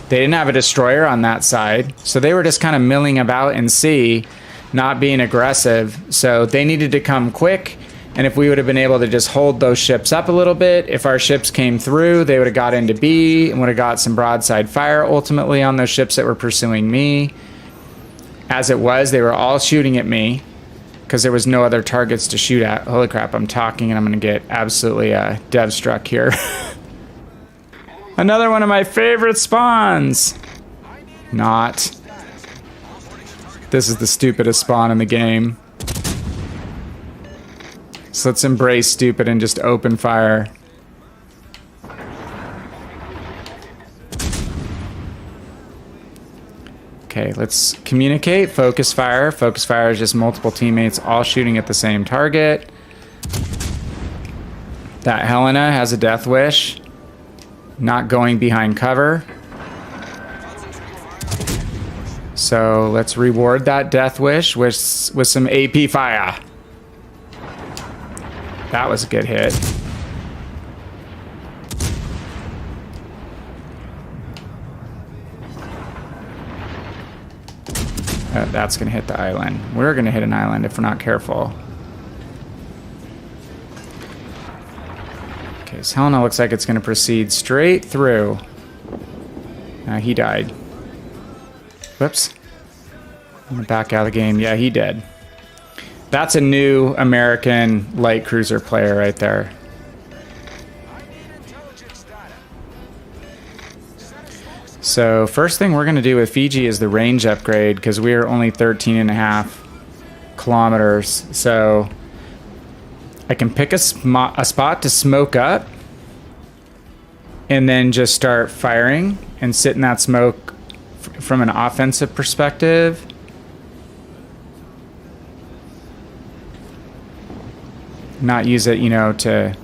They didn't have a destroyer on that side, so they were just kind of milling about in C, not being aggressive. So they needed to come quick, and if we would have been able to just hold those ships up a little bit, if our ships came through, they would have got into B and would have got some broadside fire ultimately on those ships that were pursuing me. As it was, they were all shooting at me, because there was no other targets to shoot at. Holy crap, I'm talking and I'm going to get absolutely dev struck here. Another one of my favorite spawns. Not. This is the stupidest spawn in the game. So let's embrace stupid and just open fire. Okay, let's communicate. Focus fire. Focus fire is just multiple teammates all shooting at the same target. That Helena has a death wish. Not going behind cover. So let's reward that death wish with some AP fire. That was a good hit. That's going to hit the island. We're going to hit an island if we're not careful. Okay, so Helena looks like it's going to proceed straight through. He died. Whoops. I'm going to back out of the game. Yeah, he did. That's a new American light cruiser player right there. So first thing we're going to do with Fiji is the range upgrade because we are only 13.5 kilometers. So I can pick a spot to smoke up and then just start firing and sit in that smoke from an offensive perspective. Not use it, you know, to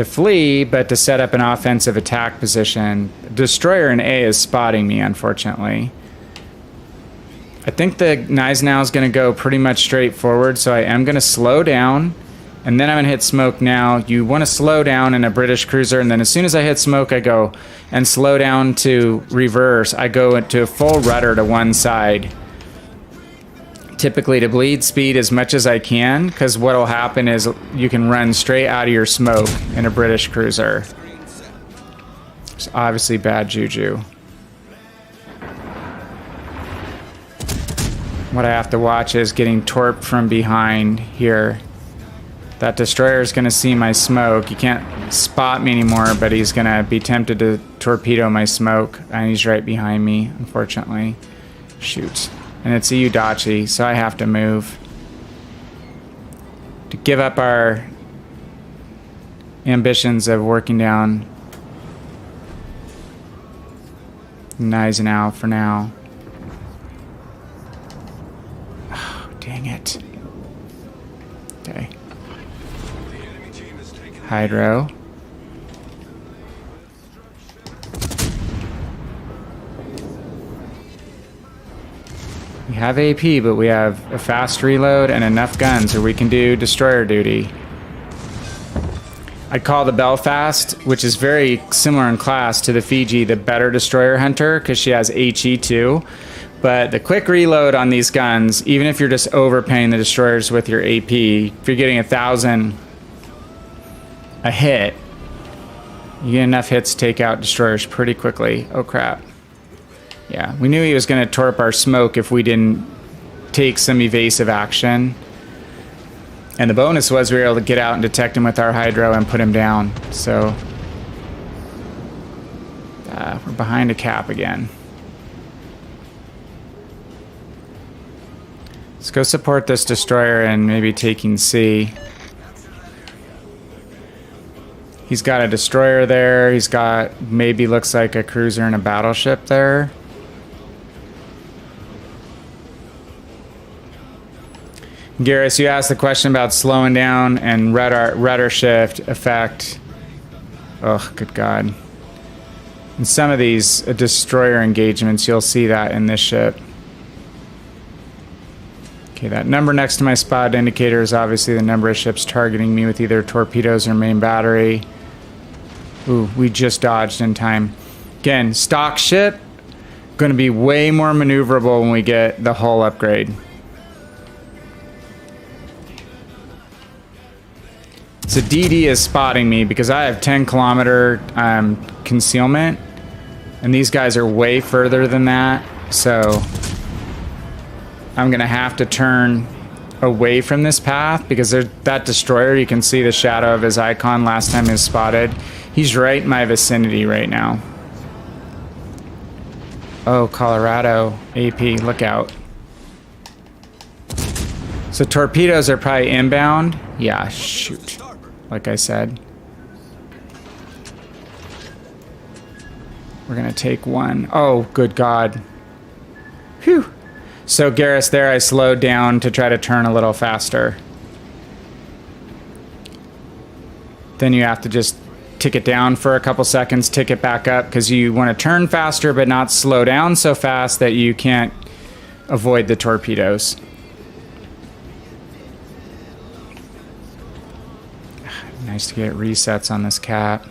flee, but to set up an offensive attack position. Destroyer in A is spotting me, unfortunately. I think the Gneisenau is going to go pretty much straight forward, so I am going to slow down, and then I'm going to hit smoke now. You want to slow down in a British cruiser, and then as soon as I hit smoke, I go and slow down to reverse. I go into a full rudder to one side. Typically to bleed speed as much as I can, because what will happen is you can run straight out of your smoke in a British cruiser. It's obviously bad juju. What I have to watch is getting torped from behind here. That destroyer is going to see my smoke. He can't spot me anymore, but he's going to be tempted to torpedo my smoke, and he's right behind me, unfortunately. Shoot. And it's a Udachi, so I have to move. To give up our ambitions of working down Gneisenau for now. Oh, dang it. Okay. Hydro. We have AP, but we have a fast reload and enough guns so we can do destroyer duty. I'd call the Belfast, which is very similar in class to the Fiji, the better destroyer hunter because she has HE too. But the quick reload on these guns, even if you're just overpaying the destroyers with your AP, if you're getting 1,000 a hit, you get enough hits to take out destroyers pretty quickly. Oh crap. Yeah, we knew he was going to torp our smoke if we didn't take some evasive action. And the bonus was we were able to get out and detect him with our hydro and put him down. So we're behind a cap again. Let's go support this destroyer and maybe taking C. He's got a destroyer there. He's got maybe looks like a cruiser and a battleship there. Garrus, you asked the question about slowing down and rudder shift effect. Oh, good God. In some of these destroyer engagements, you'll see that in this ship. Okay, that number next to my spot indicator is obviously the number of ships targeting me with either torpedoes or main battery. Ooh, we just dodged in time. Again, stock ship, going to be way more maneuverable when we get the hull upgrade. So DD is spotting me because I have 10-kilometer concealment, and these guys are way further than that. So I'm going to have to turn away from this path because that destroyer, you can see the shadow of his icon last time he was spotted. He's right in my vicinity right now. Oh, Colorado AP, look out. So torpedoes are probably inbound. Yeah, shoot. Like I said. We're going to take one. Oh, good God. Phew. So Garrus, there I slowed down to try to turn a little faster. Then you have to just tick it down for a couple seconds, tick it back up, because you want to turn faster but not slow down so fast that you can't avoid the torpedoes. Nice to get resets on this cat.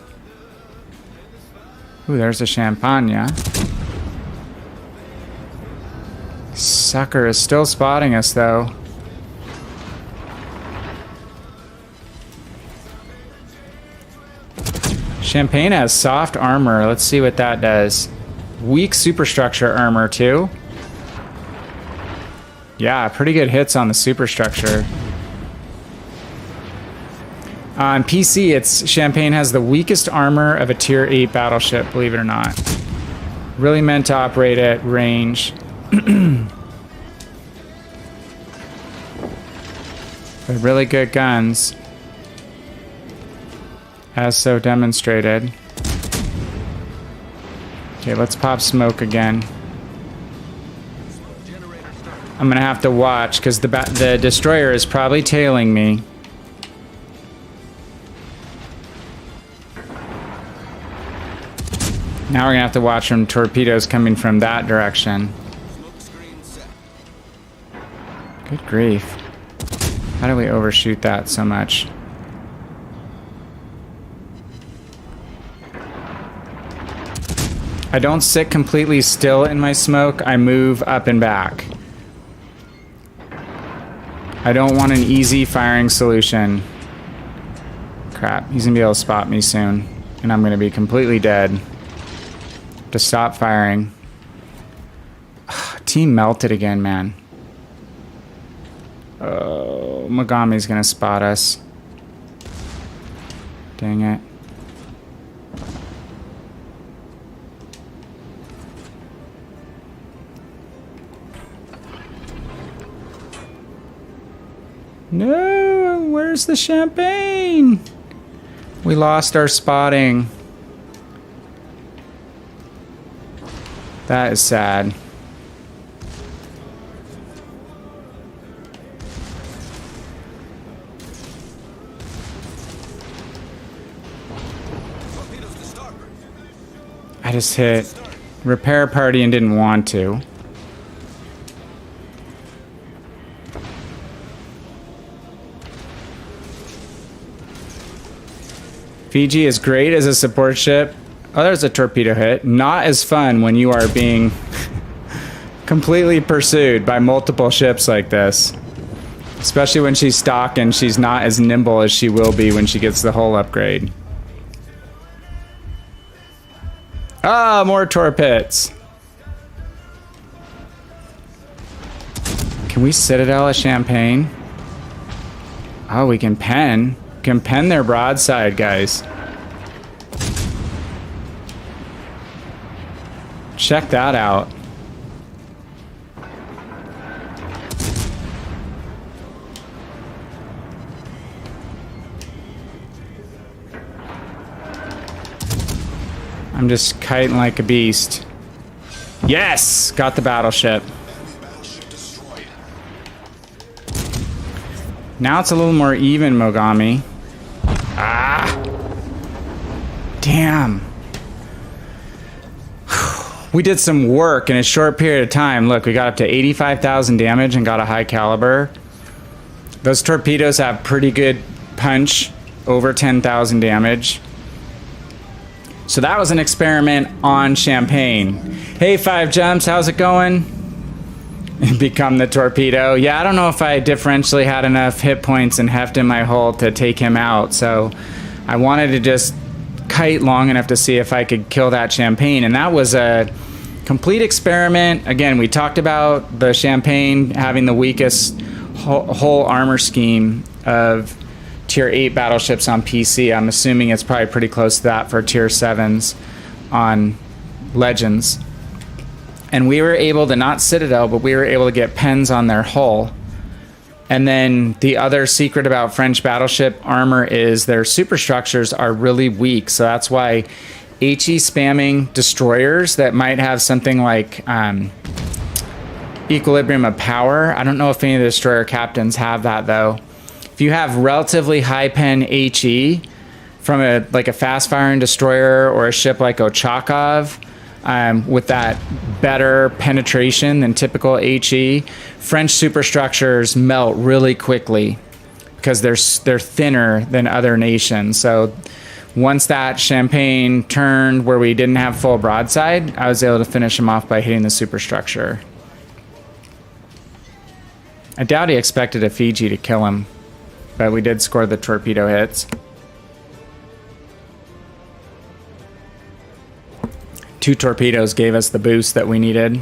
Ooh, there's a champagne. Sucker is still spotting us, though. Champagne has soft armor. Let's see what that does. Weak superstructure armor, too. Yeah, pretty good hits on the superstructure. On PC, Champagne has the weakest armor of a Tier 8 battleship, believe it or not. Really meant to operate at range. But really good guns. As so demonstrated. Okay, let's pop smoke again. I'm gonna have to watch, because the destroyer is probably tailing me. Now we're gonna have to watch from torpedoes coming from that direction. Good grief. How do we overshoot that so much? I don't sit completely still in my smoke, I move up and back. I don't want an easy firing solution. Crap, he's gonna be able to spot me soon. And I'm gonna be completely dead. To stop firing. Team melted again, man. Oh, Mogami's gonna spot us. Dang it. No, where's the champagne? We lost our spotting. That is sad. I just hit repair party and didn't want to. Fiji is great as a support ship. Oh, there's a torpedo hit. Not as fun when you are being completely pursued by multiple ships like this. Especially when she's stock and she's not as nimble as she will be when she gets the hull upgrade. Ah, more torpedoes. Can we Citadel a Champagne? Oh, we can pen. We can pen their broadside, guys. Check that out. I'm just kiting like a beast. Yes! Got the battleship. Now it's a little more even, Mogami. Ah! Damn. We did some work in a short period of time. Look, we got up to 85,000 damage and got a high caliber. Those torpedoes have pretty good punch, over 10,000 damage. So that was an experiment on Champagne. Hey, 5 Jumps, how's it going? Become the torpedo. Yeah, I don't know if I differentially had enough hit points and heft in my hull to take him out, so I wanted to just kite long enough to see if I could kill that Champagne, and that was a complete experiment. Again, we talked about the Champagne having the weakest whole armor scheme of Tier 8 battleships on PC. I'm assuming it's probably pretty close to that for Tier 7s on Legends. And we were able to, not Citadel, but we were able to get pens on their hull And then the other secret about French battleship armor is their superstructures are really weak. So that's why HE spamming destroyers that might have something like equilibrium of power. I don't know if any of the destroyer captains have that though. If you have relatively high pen HE from a fast firing destroyer or a ship like Ochakov, with that better penetration than typical HE, French superstructures melt really quickly because they're thinner than other nations. So once that Champagne turned where we didn't have full broadside, I was able to finish him off by hitting the superstructure. I doubt he expected a Fiji to kill him, but we did score the torpedo hits. 2 torpedoes gave us the boost that we needed.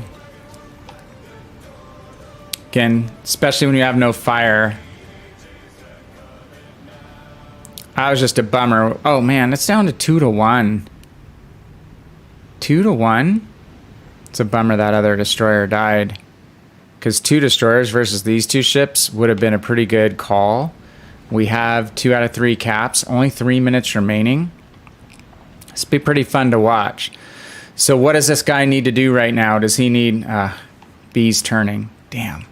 Again, especially when you have no fire. I was just a bummer. Oh man, it's down to 2-1. 2-1? It's a bummer that other destroyer died. Because 2 destroyers versus these 2 ships would have been a pretty good call. We have 2 out of 3 caps. Only 3 minutes remaining. This will be pretty fun to watch. So what does this guy need to do right now? Does he need... B's turning. Damn.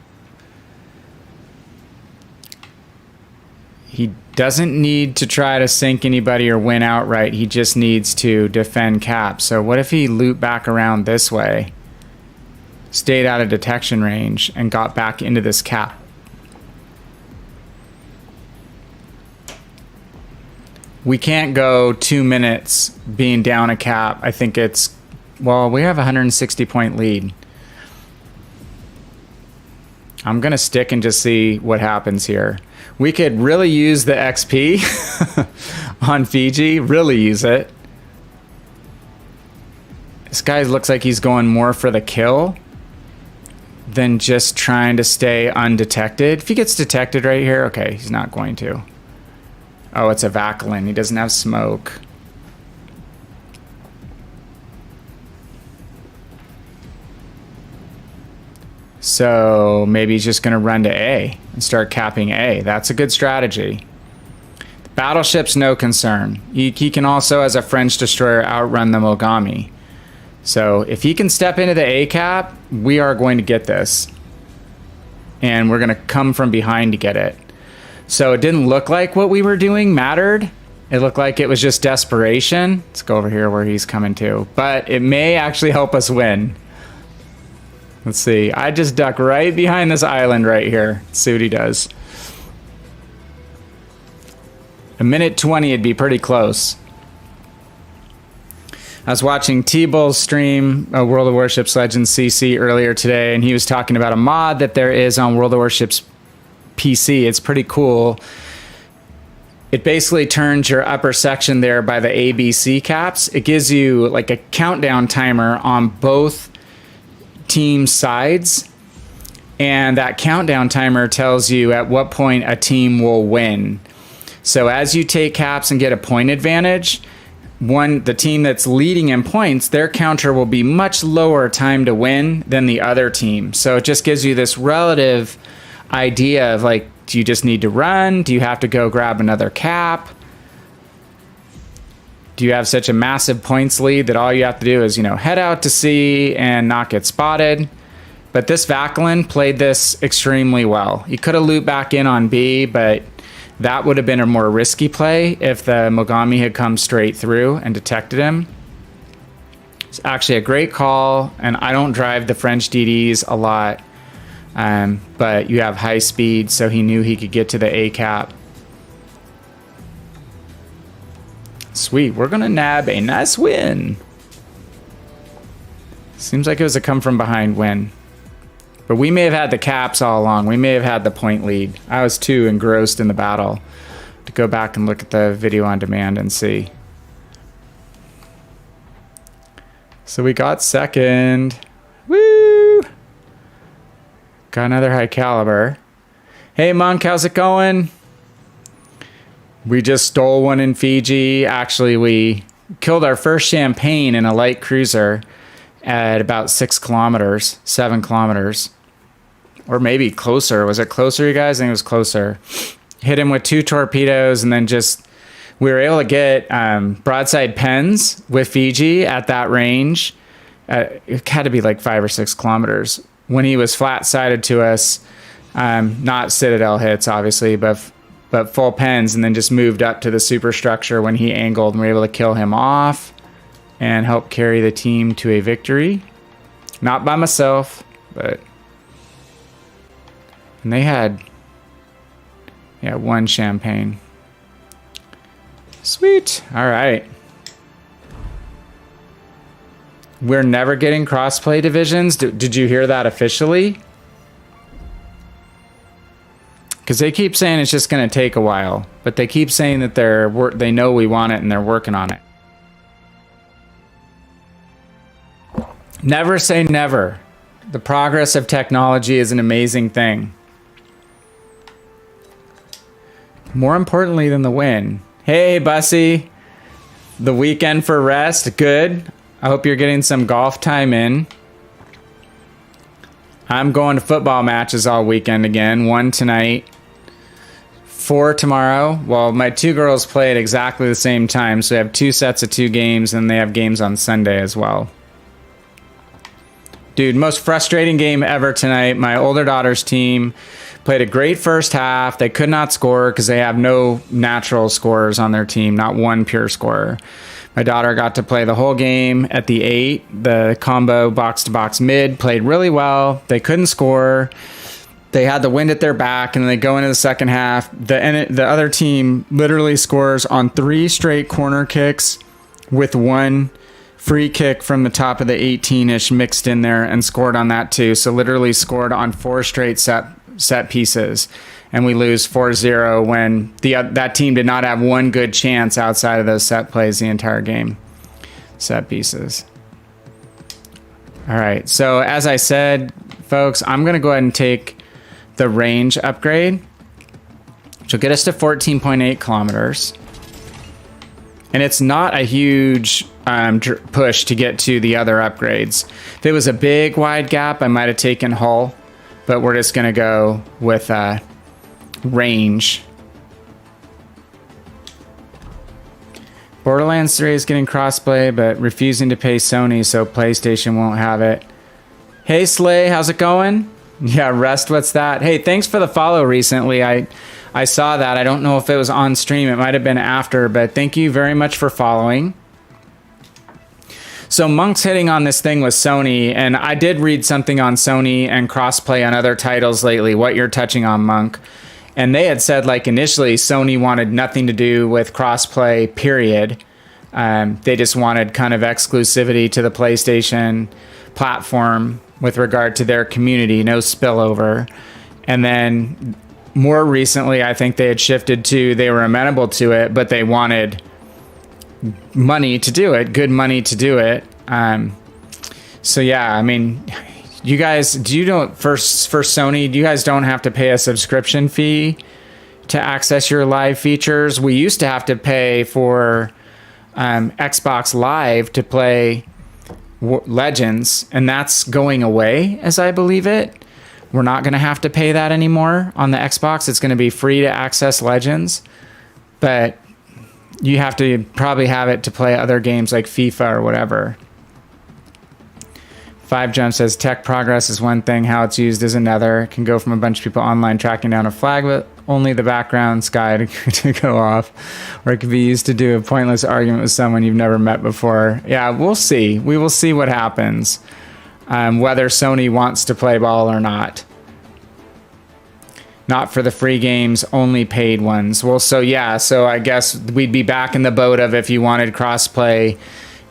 He doesn't need to try to sink anybody or win outright. He just needs to defend caps. So what if he looped back around this way? Stayed out of detection range and got back into this cap. We can't go 2 minutes being down a cap. I think it's, well, we have a 160 point lead. I'm gonna stick and just see what happens here. We could really use the XP on Fiji, really use it. This guy looks like he's going more for the kill than just trying to stay undetected. If he gets detected right here, okay, he's not going to. Oh, it's a VannKraken. He doesn't have smoke. So maybe he's just going to run to A and start capping A. That's a good strategy. The battleship's no concern. He can also, as a French destroyer, outrun the Mogami. So if he can step into the A cap, we are going to get this. And we're going to come from behind to get it. So it didn't look like what we were doing mattered. It looked like it was just desperation. Let's go over here where he's coming to. But it may actually help us win. Let's see. I just duck right behind this island right here. Let's see what he does. A minute 20 would be pretty close. I was watching T-Bull's stream, World of Warships Legends CC, earlier today, and he was talking about a mod that there is on World of Warships PC. It's pretty cool. It basically turns your upper section there by the ABC caps. It gives you like a countdown timer on both team sides, and that countdown timer tells you at what point a team will win. So as you take caps and get a point advantage, the team that's leading in points, their counter will be much lower time to win than the other team. So it just gives you this relative idea of like, do you just need to run? Do you have to go grab another cap? Do you have such a massive points lead that all you have to do is, head out to sea and not get spotted? But this VannKraken played this extremely well. He could have looped back in on B, but that would have been a more risky play if the Mogami had come straight through and detected him. It's actually a great call, and I don't drive the French DDs a lot, but you have high speed, so he knew he could get to the A cap. Sweet, we're gonna nab a nice win. Seems like it was a come from behind win. But we may have had the caps all along. We may have had the point lead. I was too engrossed in the battle to go back and look at the video on demand and see. So we got second. Woo! Got another high caliber. Hey Monk, how's it going? We just stole one in Fiji. Actually, we killed our first Champagne in a light cruiser at about 6 kilometers, 7 kilometers. or maybe closer. Was it closer, you guys? I think it was closer. Hit him with 2 torpedoes, and then just we were able to get broadside pens with Fiji at that range. It had to be like 5 or 6 kilometers when he was flat-sided to us. Not Citadel hits, obviously, but full pens, and then just moved up to the superstructure when he angled, and we were able to kill him off and help carry the team to a victory. Not by myself, but... And they had... Yeah, 1 champagne. Sweet. All right. We're never getting crossplay divisions. Did you hear that officially? Because they keep saying it's just going to take a while, but they keep saying that they know we want it and they're working on it. Never say never. The progress of technology is an amazing thing. More importantly than the win. Hey, Bussy. The weekend for rest. Good. I hope you're getting some golf time in. I'm going to football matches all weekend again. 1 tonight. 4 tomorrow. Well, my 2 girls play at exactly the same time, so we have 2 sets of 2 games, and they have games on Sunday as well. Dude, most frustrating game ever tonight. My older daughter's team played a great first half. They could not score because they have no natural scorers on their team, not 1 pure scorer. My daughter got to play the whole game at the 8. The combo box-to-box mid played really well. They couldn't score. They had the wind at their back, and they go into the second half. The other team literally scores on 3 straight corner kicks with 1 free kick from the top of the 18-ish mixed in there, and scored on that too. So literally scored on 4 straight set pieces, and we lose 4-0 when that team did not have 1 good chance outside of those set plays the entire game. Set pieces. All right, so as I said, folks, I'm going to go ahead and take the range upgrade, which will get us to 14.8 kilometers. And it's not a huge push to get to the other upgrades. If it was a big wide gap, I might have taken hull, but we're just going to go with range. Borderlands 3 is getting crossplay, but refusing to pay Sony, so PlayStation won't have it. Hey Slay, how's it going? Yeah, Rest, what's that? Hey, thanks for the follow recently. I saw that. I don't know if it was on stream. It might have been after, but thank you very much for following. So Monk's hitting on this thing with Sony, and I did read something on Sony and crossplay on other titles lately, what you're touching on, Monk. And they had said, like, initially Sony wanted nothing to do with crossplay, period. They just wanted kind of exclusivity to the PlayStation platform with regard to their community, no spillover. And then more recently, I think they had shifted to, they were amenable to it, but they wanted money to do it, good money to do it. So yeah, I mean, you guys, for Sony, you guys don't have to pay a subscription fee to access your live features. We used to have to pay for Xbox Live to play Legends, and that's going away, as I believe it. We're not going to have to pay that anymore on the Xbox. It's going to be free to access Legends, but you have to probably have it to play other games like FIFA or whatever. 5Jump says tech progress is one thing, how it's used is another. It can go from a bunch of people online tracking down a flag with only the background sky to go off, or it could be used to do a pointless argument with someone you've never met before. Yeah, we'll see. We will see what happens, whether Sony wants to play ball or not. Not for the free games, only paid ones. Well, so yeah, so I guess we'd be back in the boat of if you wanted crossplay,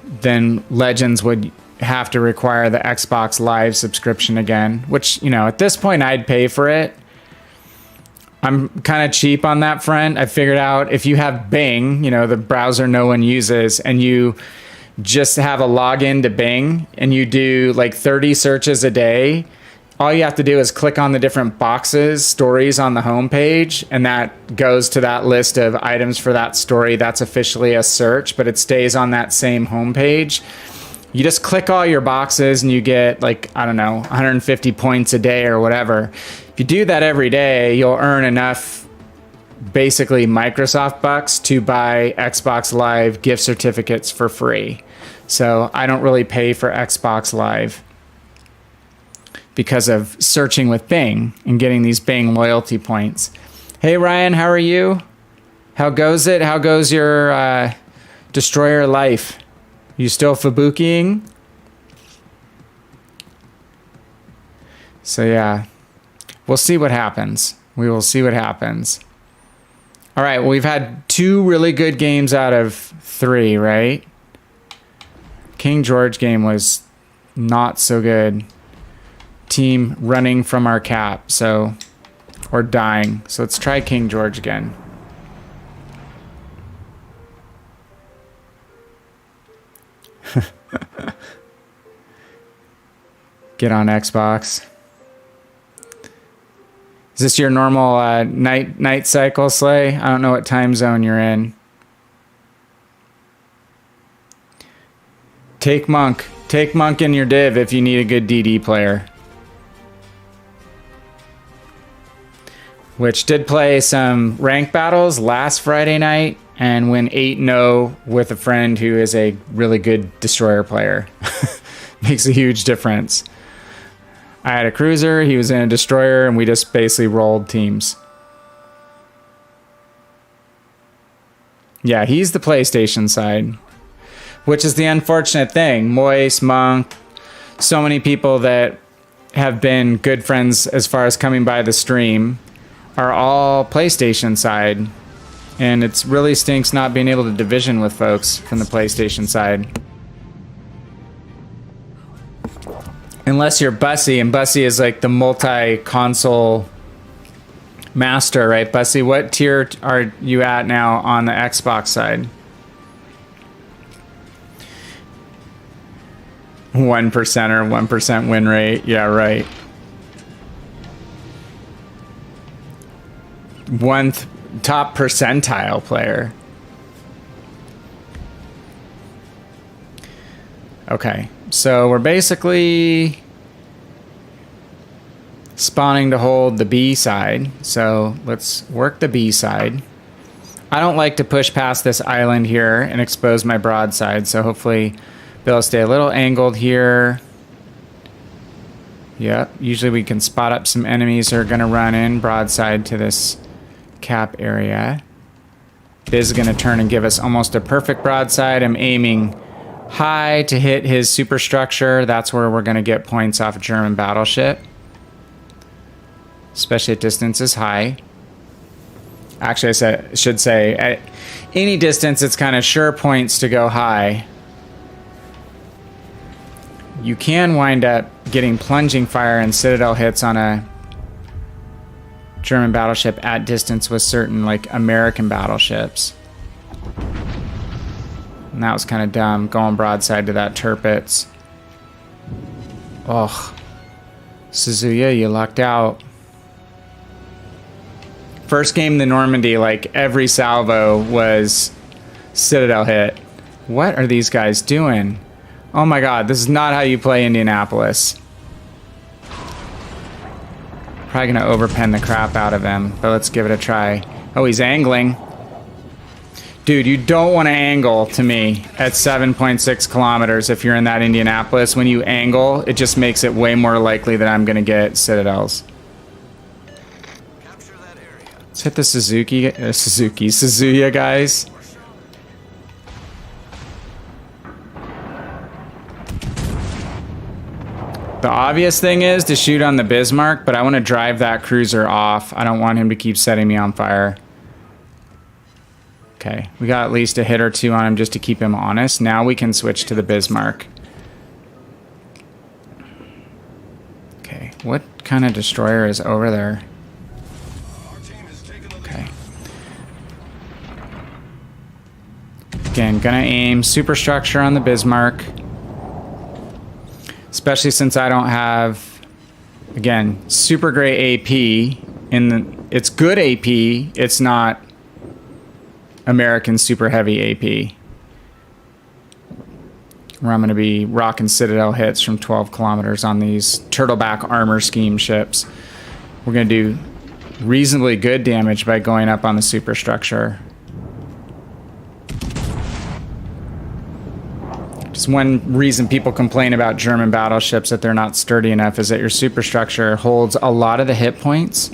then Legends would have to require the Xbox Live subscription again, which, you know, at this point I'd pay for it. I'm kind of cheap on that front. I figured out if you have Bing, you know, the browser no one uses, and you just have a login to Bing and you do like 30 searches a day, all you have to do is click on the different boxes, stories on the homepage, and that goes to that list of items for that story. That's officially a search, but it stays on that same homepage. You just click all your boxes and you get like, I don't know, 150 points a day or whatever. If you do that every day, you'll earn enough basically Microsoft bucks to buy Xbox Live gift certificates for free. So I don't really pay for Xbox Live because of searching with Bing and getting these Bing loyalty points. Hey Ryan, how are you? How goes it? How goes your destroyer life? You still Fubukiing? So yeah, we'll see what happens. We will see what happens. All right, well, we've had 2 really good games out of 3, right? King George game was not so good. Team running from our cap, so, or dying. So let's try King George again. Get on Xbox. Is this your normal night cycle, Slay? I don't know what time zone you're in. Take Monk. Take Monk in your div if you need a good DD player. Which did play some rank battles last Friday night and went 8-0 with a friend who is a really good destroyer player. Makes a huge difference. I had a cruiser, he was in a destroyer, and we just basically rolled teams. Yeah, he's the PlayStation side, which is the unfortunate thing. Moist, Monk, so many people that have been good friends as far as coming by the stream are all PlayStation side. And it really stinks not being able to division with folks from the PlayStation side. Unless you're Bussy, and Bussy is like the multi-console master, right? Bussy, what tier are you at now on the Xbox side? 1% or 1% win rate. Yeah, right. Top percentile player. Okay, so we're basically spawning to hold the B side. So let's work the B side. I don't like to push past this island here and expose my broadside, so hopefully be able to stay a little angled here. Yep, usually we can spot up some enemies that are going to run in broadside to this cap area. Biz is going to turn and give us almost a perfect broadside. I'm aiming high to hit his superstructure. That's where we're going to get points off a German battleship, especially at distances high. Actually, I should say at any distance it's kind of sure points to go high. You can wind up getting plunging fire and citadel hits on a German battleship at distance with certain like American battleships. And that was kind of dumb, going broadside to that Tirpitz. Oh, Suzuya, you lucked out. First game, the Normandy, like every salvo was citadel hit. What are these guys doing? Oh my god, this is not how you play Indianapolis. Probably gonna overpen the crap out of him, but let's give it a try. Oh, he's angling. Dude, you don't want to angle to me at 7.6 kilometers if you're in that Indianapolis. When you angle, it just makes it way more likely that I'm gonna get citadels. Capture that area. Let's hit the Suzuya guys. The obvious thing is to shoot on the Bismarck, but I want to drive that cruiser off. I don't want him to keep setting me on fire. Okay, we got at least a hit or two on him just to keep him honest. Now we can switch to the Bismarck. Okay, what kind of destroyer is over there? Okay. Again, gonna aim superstructure on the Bismarck. Especially since I don't have, again, super great AP. It's good AP, it's not American super heavy AP. where I'm going to be rocking Citadel hits from 12 kilometers on these Turtleback armor scheme ships. We're going to do reasonably good damage by going up on the superstructure. Just one reason people complain about German battleships that they're not sturdy enough is that your superstructure holds a lot of the hit points.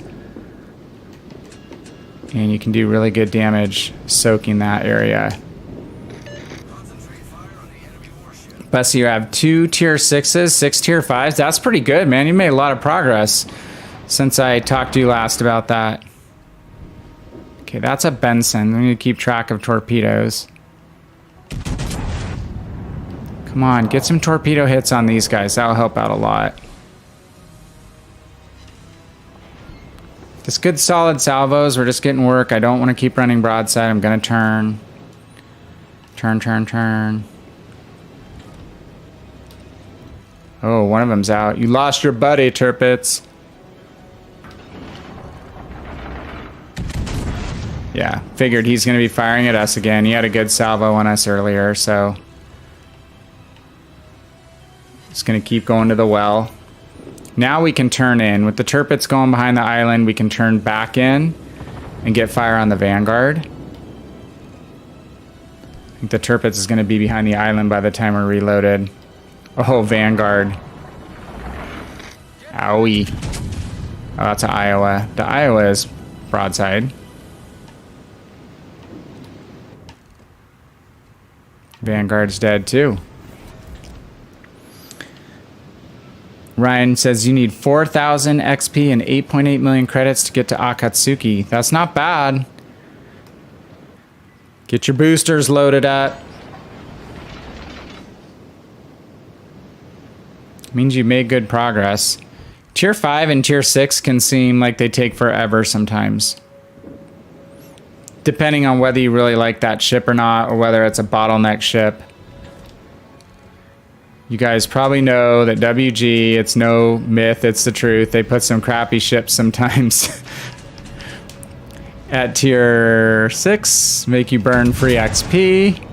And you can do really good damage soaking that area. But so you have 2 tier 6s, 6 tier 5s. That's pretty good, man. You made a lot of progress since I talked to you last about that. Okay, that's a Benson. We need to keep track of torpedoes. Come on, get some torpedo hits on these guys. That'll help out a lot. Just good solid salvos. We're just getting work. I don't want to keep running broadside. I'm going to turn. Turn. Oh, one of them's out. You lost your buddy, Tirpitz. Yeah, figured he's going to be firing at us again. He had a good salvo on us earlier, so... Just going to keep going to the well. Now we can turn in. With the Tirpitz going behind the island, we can turn back in and get fire on the Vanguard. I think the Tirpitz is going to be behind the island by the time we're reloaded. Oh, Vanguard. Owie. Oh, that's an Iowa. The Iowa is broadside. Vanguard's dead too. Ryan says you need 4,000 XP and 8.8 million credits to get to Akatsuki. That's not bad. Get your boosters loaded up. Means you made good progress. Tier 5 and Tier 6 can seem like they take forever sometimes. Depending on whether you really like that ship or not, or whether it's a bottleneck ship. You guys probably know that WG, it's no myth, it's the truth. They put some crappy ships sometimes at Tier 6, make you burn free XP.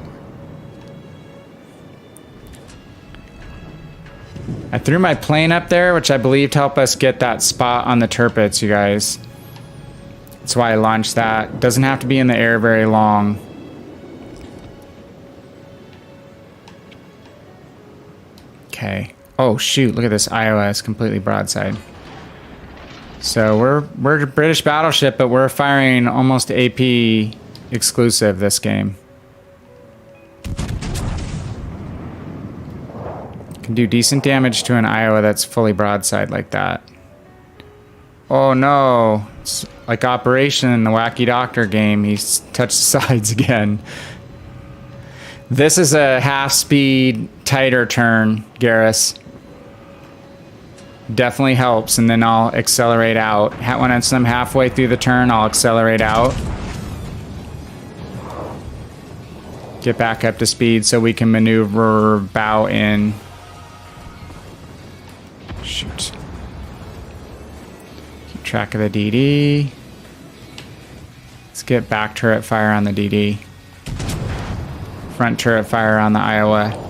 I threw my plane up there, which I believe helped us get that spot on the Tirpitz, you guys. That's why I launched that. Doesn't have to be in the air very long. Okay. Oh shoot, look at this Iowa. It's completely broadside. So we're a British battleship, but we're firing almost AP exclusive this game. Can do decent damage to an Iowa that's fully broadside like that. Oh no. It's like Operation in the Wacky Doctor game. He's touched the sides again. This is a half-speed, tighter turn, Garrus. Definitely helps, and then I'll accelerate out. When I'm halfway through the turn, I'll accelerate out. Get back up to speed so we can maneuver bow in. Shoot. Keep track of the DD. Let's get back turret fire on the DD. Front turret fire on the Iowa.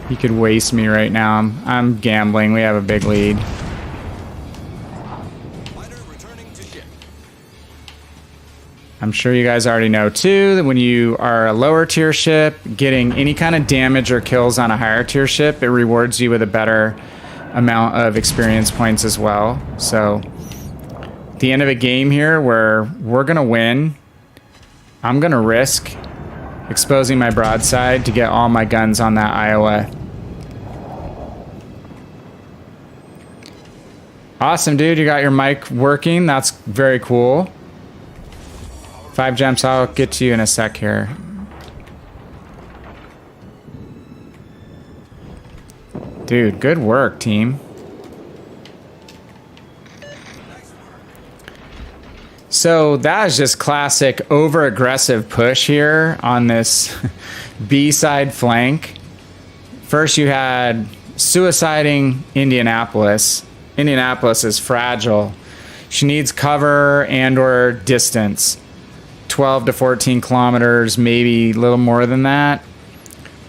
He could waste me right now. I'm gambling. We have a big lead. I'm sure you guys already know too that when you are a lower tier ship, getting any kind of damage or kills on a higher tier ship, it rewards you with a better amount of experience points as well. So at the end of a game here where we're gonna win, I'm gonna risk exposing my broadside to get all my guns on that Iowa. Awesome, dude. You got your mic working. That's very cool. 5 gems. I'll get to you in a sec here. Dude, good work, team. So that is just classic over-aggressive push here on this B-side flank. First you had suiciding Indianapolis. Indianapolis is fragile. She needs cover and or distance. 12 to 14 kilometers, maybe a little more than that.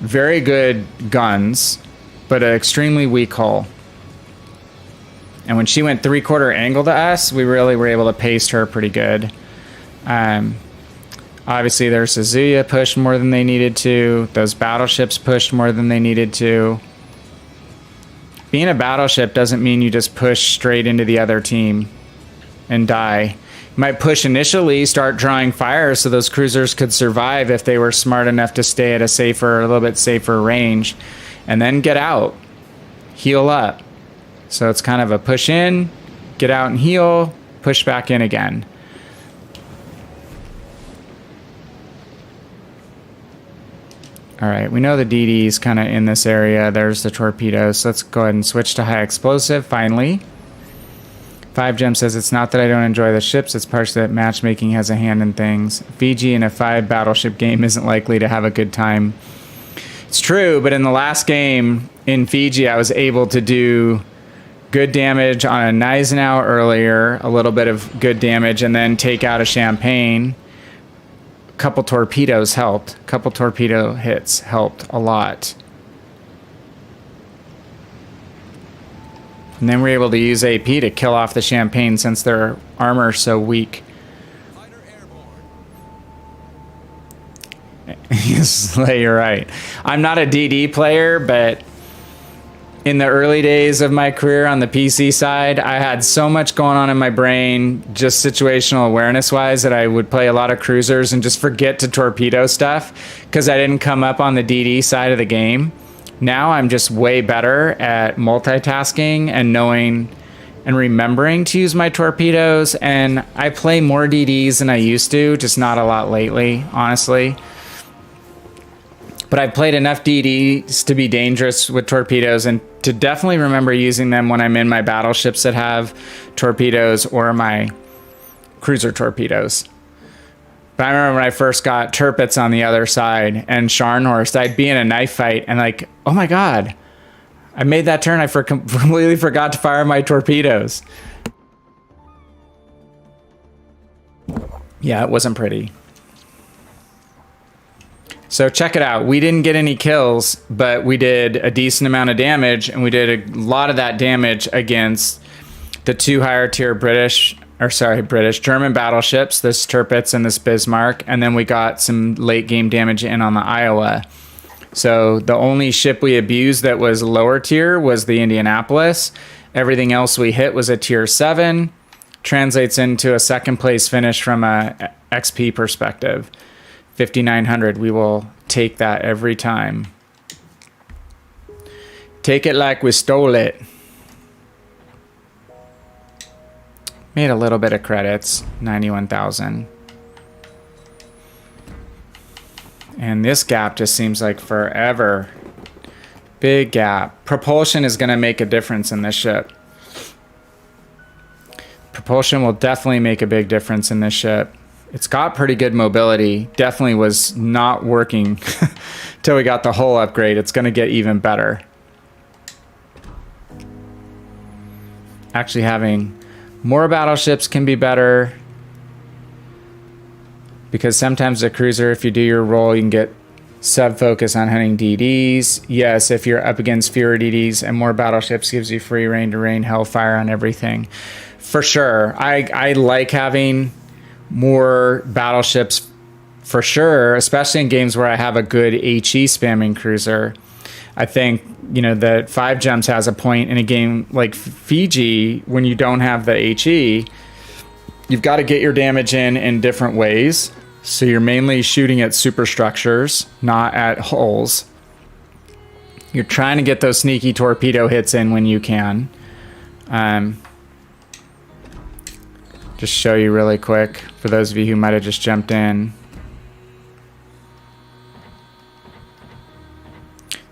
Very good guns, but an extremely weak hull. And when she went 3/4 angle to us, we really were able to pace her pretty good. Obviously, their Suzuya pushed more than they needed to. Those battleships pushed more than they needed to. Being a battleship doesn't mean you just push straight into the other team and die. You might push initially, start drawing fire so those cruisers could survive if they were smart enough to stay at a little bit safer range, and then get out, heal up. So it's kind of a push in, get out and heal, push back in again. All right, we know the DD's kind of in this area. There's the torpedoes. So let's go ahead and switch to high explosive, finally. 5Gem says, it's not that I don't enjoy the ships, it's partially that matchmaking has a hand in things. Fiji in a 5 battleship game isn't likely to have a good time. It's true, but in the last game in Fiji, I was able to do good damage on a Gneisenau earlier, a little bit of good damage, and then take out a Champagne. A couple torpedoes helped. A couple torpedo hits helped a lot. And then we're able to use AP to kill off the Champagne since their armor's so weak. Fighter airborne. Yes, you're right. I'm not a DD player, but in the early days of my career on the PC side, I had so much going on in my brain, just situational awareness wise, that I would play a lot of cruisers and just forget to torpedo stuff because I didn't come up on the DD side of the game. Now I'm just way better at multitasking and knowing and remembering to use my torpedoes, and I play more DDs than I used to, just not a lot lately, honestly. But I've played enough DDs to be dangerous with torpedoes and to definitely remember using them when I'm in my battleships that have torpedoes or my cruiser torpedoes. But I remember when I first got Tirpitz on the other side and Scharnhorst, I'd be in a knife fight and like, oh my God, I made that turn. I completely forgot to fire my torpedoes. Yeah, it wasn't pretty. So check it out. We didn't get any kills, but we did a decent amount of damage, and we did a lot of that damage against the 2 higher tier German battleships, this Tirpitz and this Bismarck, and then we got some late game damage in on the Iowa. So the only ship we abused that was lower tier was the Indianapolis. Everything else we hit was a tier 7. Translates into a second place finish from a XP perspective. 5,900, we will take that every time. Take it like we stole it. Made a little bit of credits, 91,000. And this gap just seems like forever. Big gap. Propulsion is going to make a difference in this ship. Propulsion will definitely make a big difference in this ship. It's got pretty good mobility. Definitely was not working till we got the hull upgrade. It's going to get even better. Actually having more battleships can be better. Because sometimes a cruiser, if you do your role, you can get sub-focus on hunting DDs. Yes, if you're up against fewer DDs and more battleships gives you free reign to rain hellfire on everything. For sure. I like having more battleships for sure, especially in games where I have a good HE spamming cruiser. I think, you know, that 5Gems has a point in a game like Fiji when you don't have the HE. You've got to get your damage in different ways. So you're mainly shooting at superstructures, not at hulls. You're trying to get those sneaky torpedo hits in when you can. Just show you really quick for those of you who might have just jumped in.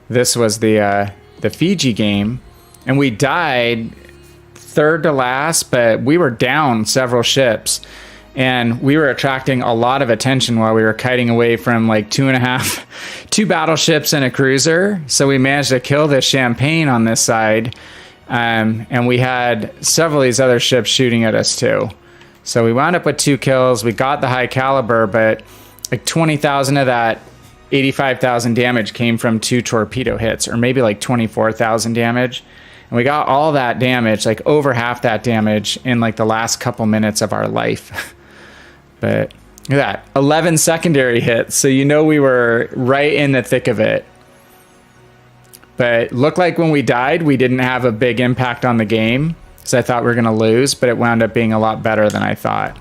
This was the Fiji game, and we died third to last, but we were down several ships, and we were attracting a lot of attention while we were kiting away from like two battleships and a cruiser. So we managed to kill this Champagne on this side, and we had several of these other ships shooting at us too. So we wound up with 2 kills. We got the high caliber, but like 20,000 of that 85,000 damage came from 2 torpedo hits, or maybe like 24,000 damage. And we got all that damage, like over half that damage in like the last couple minutes of our life. But look at that, 11 secondary hits. So you know we were right in the thick of it. But looked like when we died, we didn't have a big impact on the game. So I thought we were going to lose, but it wound up being a lot better than I thought.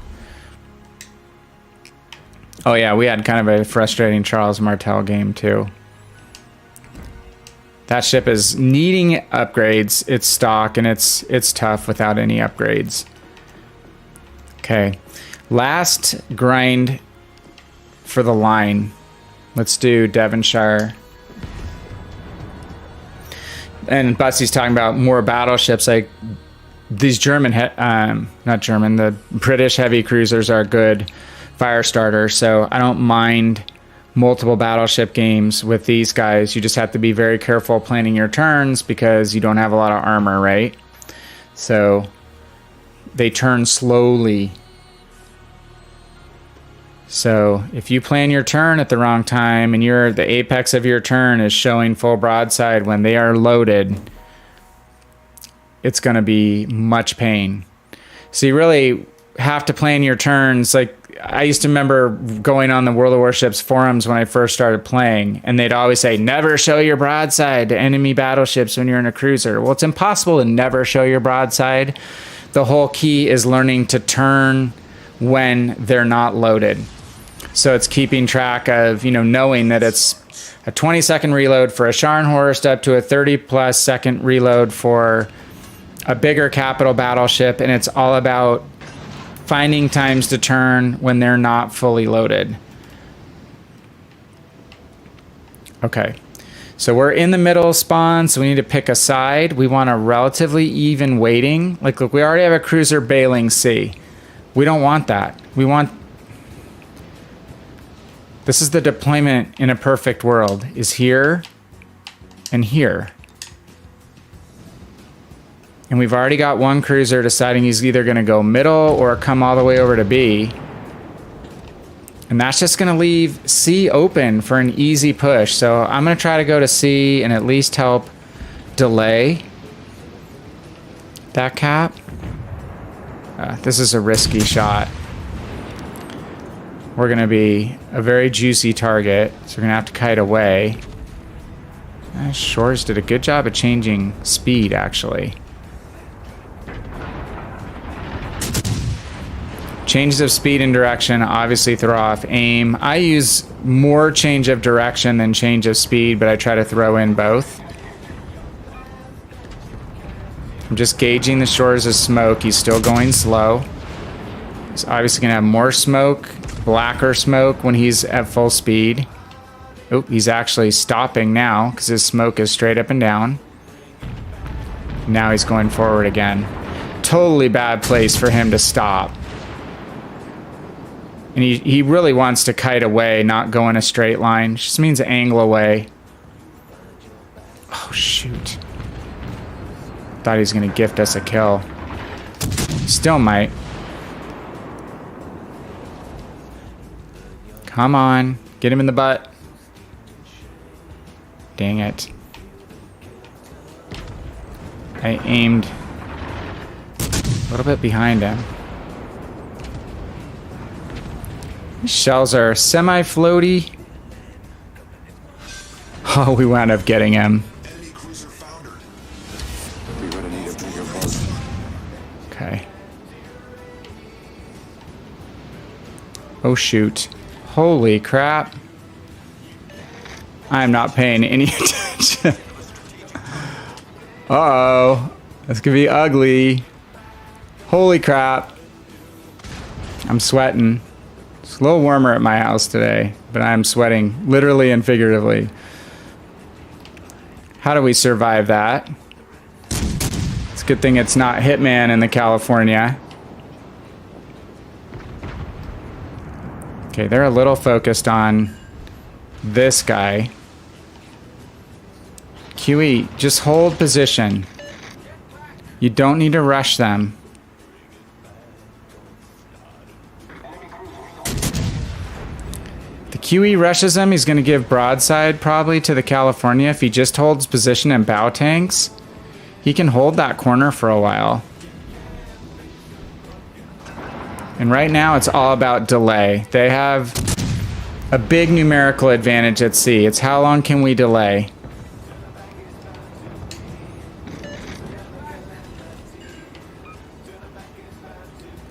Oh yeah, we had kind of a frustrating Charles Martel game too. That ship is needing upgrades. It's stock, and it's tough without any upgrades. Okay, last grind for the line. Let's do Devonshire. And Bussy's talking about more battleships. Like these the British heavy cruisers are good fire starters. So I don't mind multiple battleship games with these guys. You just have to be very careful planning your turns because you don't have a lot of armor, right? So they turn slowly. So if you plan your turn at the wrong time and the apex of your turn is showing full broadside when they are loaded, it's going to be much pain. So you really have to plan your turns. Like I used to remember going on the World of Warships forums when I first started playing, and they'd always say, never show your broadside to enemy battleships when you're in a cruiser. Well, it's impossible to never show your broadside. The whole key is learning to turn when they're not loaded. So it's keeping track of, knowing that it's a 20-second reload for a Scharnhorst up to a 30-plus second reload for a bigger capital battleship, and it's all about finding times to turn when they're not fully loaded. Okay, so we're in the middle spawn, so we need to pick a side. We want a relatively even weighting. Like, look, we already have a cruiser bailing C. We don't want that. This is the deployment in a perfect world, is here and here. And we've already got one cruiser deciding he's either going to go middle or come all the way over to B. And that's just going to leave C open for an easy push. So I'm going to try to go to C and at least help delay that cap. This is a risky shot. We're going to be a very juicy target, so we're going to have to kite away. Shores did a good job of changing speed, actually. Changes of speed and direction obviously throw off aim. I use more change of direction than change of speed, but I try to throw in both. I'm just gauging the shores of smoke. He's still going slow. He's obviously going to have more smoke, blacker smoke when he's at full speed. Oh, he's actually stopping now because his smoke is straight up and down. Now he's going forward again. Totally bad place for him to stop. And he really wants to kite away, not go in a straight line. Just means angle away. Oh, shoot. Thought he was going to gift us a kill. Still might. Come on. Get him in the butt. Dang it. I aimed a little bit behind him. These shells are semi-floaty. Oh, we wound up getting him. Okay. Oh, shoot. Holy crap. I'm not paying any attention. Uh-oh. This could be ugly. Holy crap. I'm sweating. It's a little warmer at my house today, but I'm sweating literally and figuratively. How do we survive that? It's a good thing it's not Hitman in the California. Okay, they're a little focused on this guy. QE, just hold position. You don't need to rush them. Huey rushes him. He's going to give broadside probably to the California. If he just holds position and bow tanks, he can hold that corner for a while. And right now it's all about delay. They have a big numerical advantage at sea. It's how long can we delay?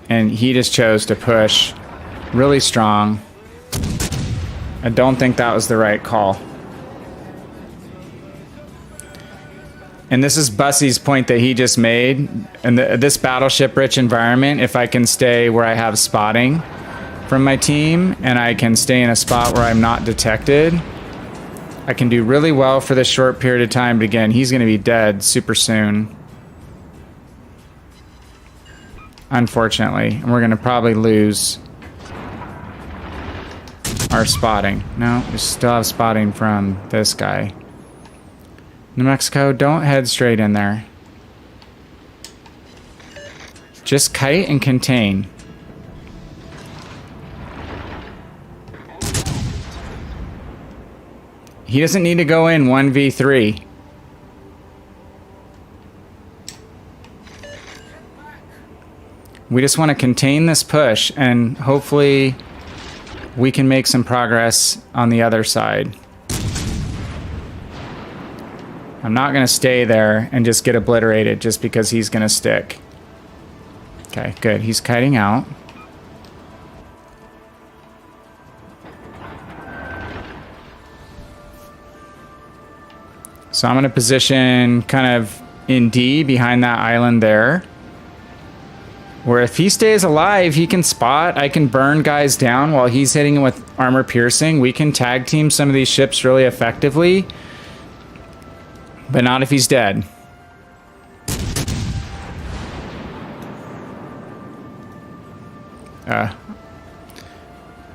And he just chose to push really strong. I don't think that was the right call. And this is Bussy's point that he just made. In this battleship-rich environment, if I can stay where I have spotting from my team, and I can stay in a spot where I'm not detected, I can do really well for this short period of time. But again, he's going to be dead super soon. Unfortunately. And we're going to probably lose our spotting. No, we still have spotting from this guy. New Mexico, don't head straight in there. Just kite and contain. He doesn't need to go in 1v3. We just want to contain this push, and hopefully we can make some progress on the other side. I'm not going to stay there and just get obliterated just because he's going to stick. Okay, good. He's kiting out. So I'm going to position kind of in D behind that island there. Where if he stays alive, he can spot. I can burn guys down while he's hitting him with armor piercing. We can tag team some of these ships really effectively. But not if he's dead.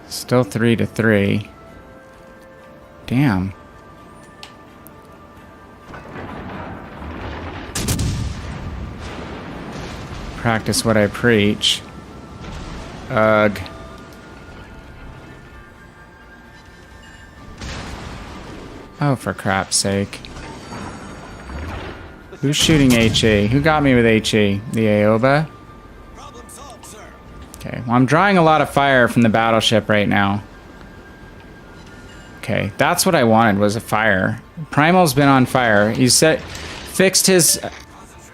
Still 3-3. Damn. Practice what I preach. Ugh. Oh, for crap's sake. Who's shooting HE? Who got me with HE? The Aoba? Problem solved, sir. Okay, well, I'm drawing a lot of fire from the battleship right now. Okay, that's what I wanted, was a fire. Primal's been on fire. He's fixed his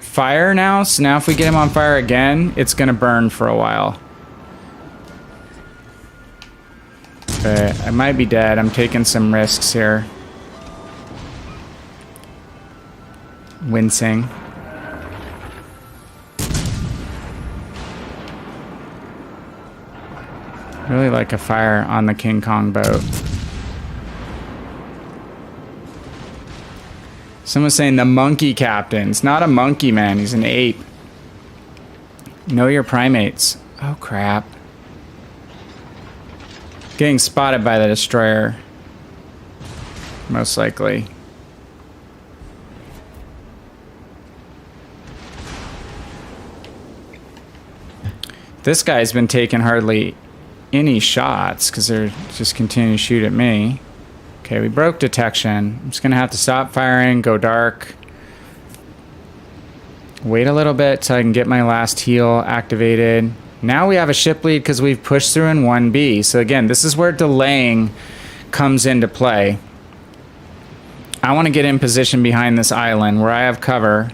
fire now, so now if we get him on fire again, it's gonna burn for a while. But I might be dead. I'm taking some risks here. Wincing. Really like a fire on the King Kong boat. Someone's saying the monkey captain. It's not a monkey, man. He's an ape. Know your primates. Oh, crap. Getting spotted by the destroyer. Most likely. This guy's been taking hardly any shots because they're just continuing to shoot at me. Okay, we broke detection. I'm just going to have to stop firing, go dark. Wait a little bit so I can get my last heal activated. Now we have a ship lead because we've pushed through in 1B. So again, this is where delaying comes into play. I want to get in position behind this island where I have cover,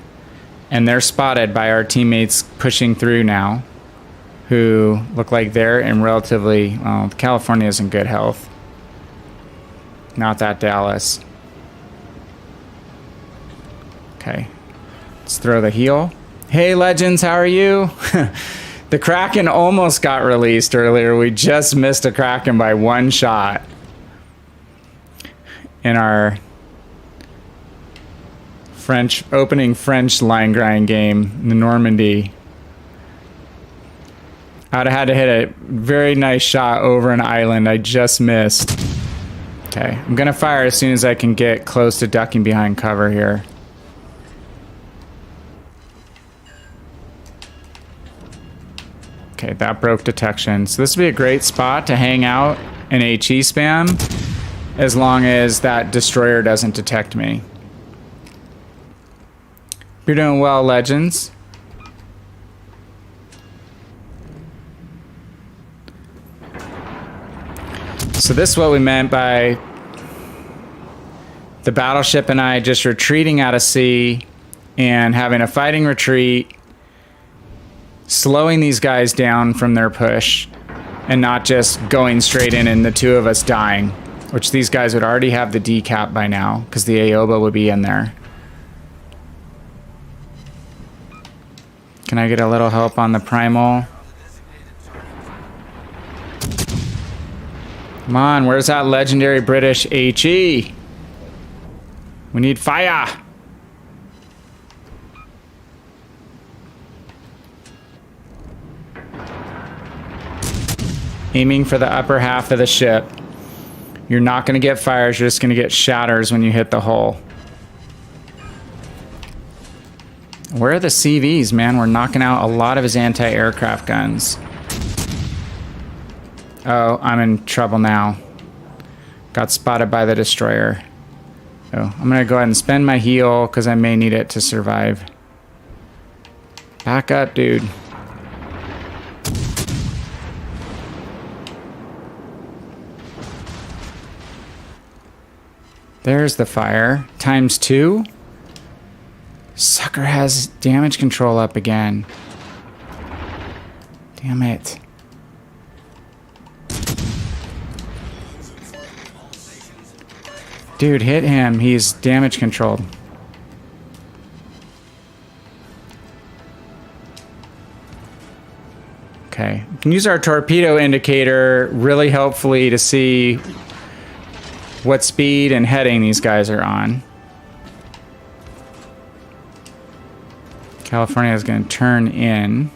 and they're spotted by our teammates pushing through now, who look like they're in relatively, well, California's in good health. Not that Dallas. Okay. Let's throw the heal. Hey, Legends, how are you? The Kraken almost got released earlier. We just missed a Kraken by one shot in our opening French line grind game, the Normandy. I'd have had to hit a very nice shot over an island I just missed. Okay, I'm gonna fire as soon as I can get close to ducking behind cover here. Okay, that broke detection. So this would be a great spot to hang out an HE spam as long as that destroyer doesn't detect me. You're doing well, Legends. So this is what we meant by the battleship and I just retreating out of sea and having a fighting retreat, slowing these guys down from their push, and not just going straight in and the two of us dying, which these guys would already have the decap by now because the Aoba would be in there. Can I get a little help on the primal? Come on, where's that legendary British HE? We need fire! Aiming for the upper half of the ship. You're not going to get fires, you're just going to get shatters when you hit the hull. Where are the CVs, man? We're knocking out a lot of his anti-aircraft guns. Oh, I'm in trouble now. Got spotted by the destroyer. Oh, I'm going to go ahead and spend my heal because I may need it to survive. Back up, dude. There's the fire. ×2. Sucker has damage control up again. Damn it. Dude, hit him. He's damage controlled. Okay. We can use our torpedo indicator really helpfully to see what speed and heading these guys are on. California is going to turn in.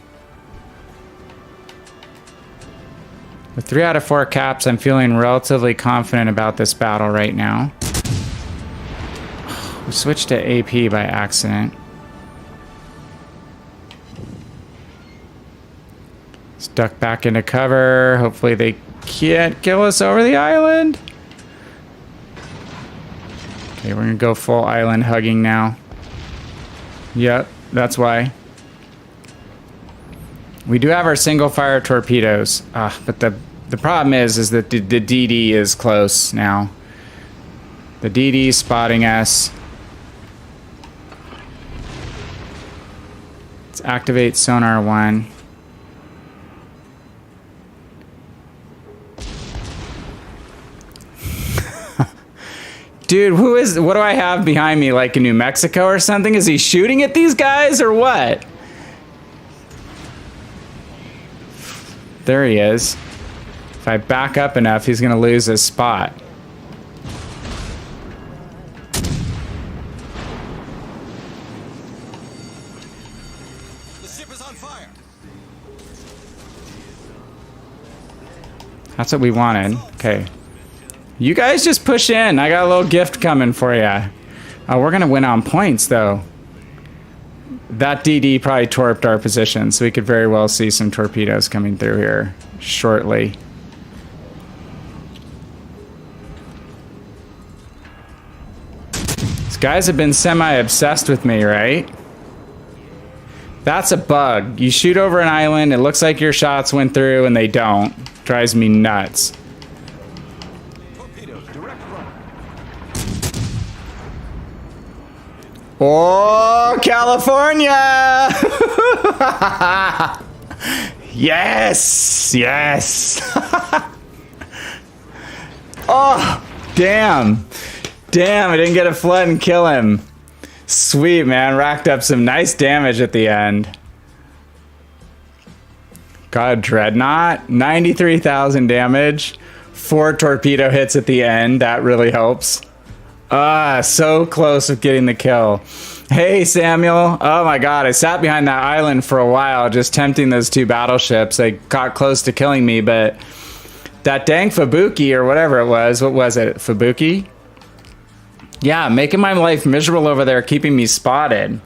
With 3 out of 4 caps, I'm feeling relatively confident about this battle right now. We switched to AP by accident. Let's duck back into cover. Hopefully they can't kill us over the island. Okay, we're going to go full island hugging now. Yep, that's why. We do have our single fire torpedoes, but the problem is that the DD is close now. The DD is spotting us. Let's activate sonar 1. Dude, what do I have behind me, like in New Mexico or something? Is he shooting at these guys or what? There he is. If I back up enough, he's gonna lose his spot. The ship is on fire. That's what we wanted. Okay. You guys just push in. I got a little gift coming for you. Oh, we're gonna win on points though. That DD probably torped our position, so we could very well see some torpedoes coming through here shortly. These guys have been semi-obsessed with me, right? That's a bug. You shoot over an island, it looks like your shots went through, and they don't. Drives me nuts. Torpedoes, direct front. Oh, California! Yes! Yes! Oh, damn. Damn, I didn't get a flood and kill him. Sweet, man. Racked up some nice damage at the end. Got a dreadnought. 93,000 damage. 4 torpedo hits at the end. That really helps. So close with getting the kill. Hey, Samuel. Oh my god, I sat behind that island for a while just tempting those 2 battleships. They got close to killing me, but that dang Fubuki or whatever it was, what was it, Fubuki? Yeah, making my life miserable over there, keeping me spotted.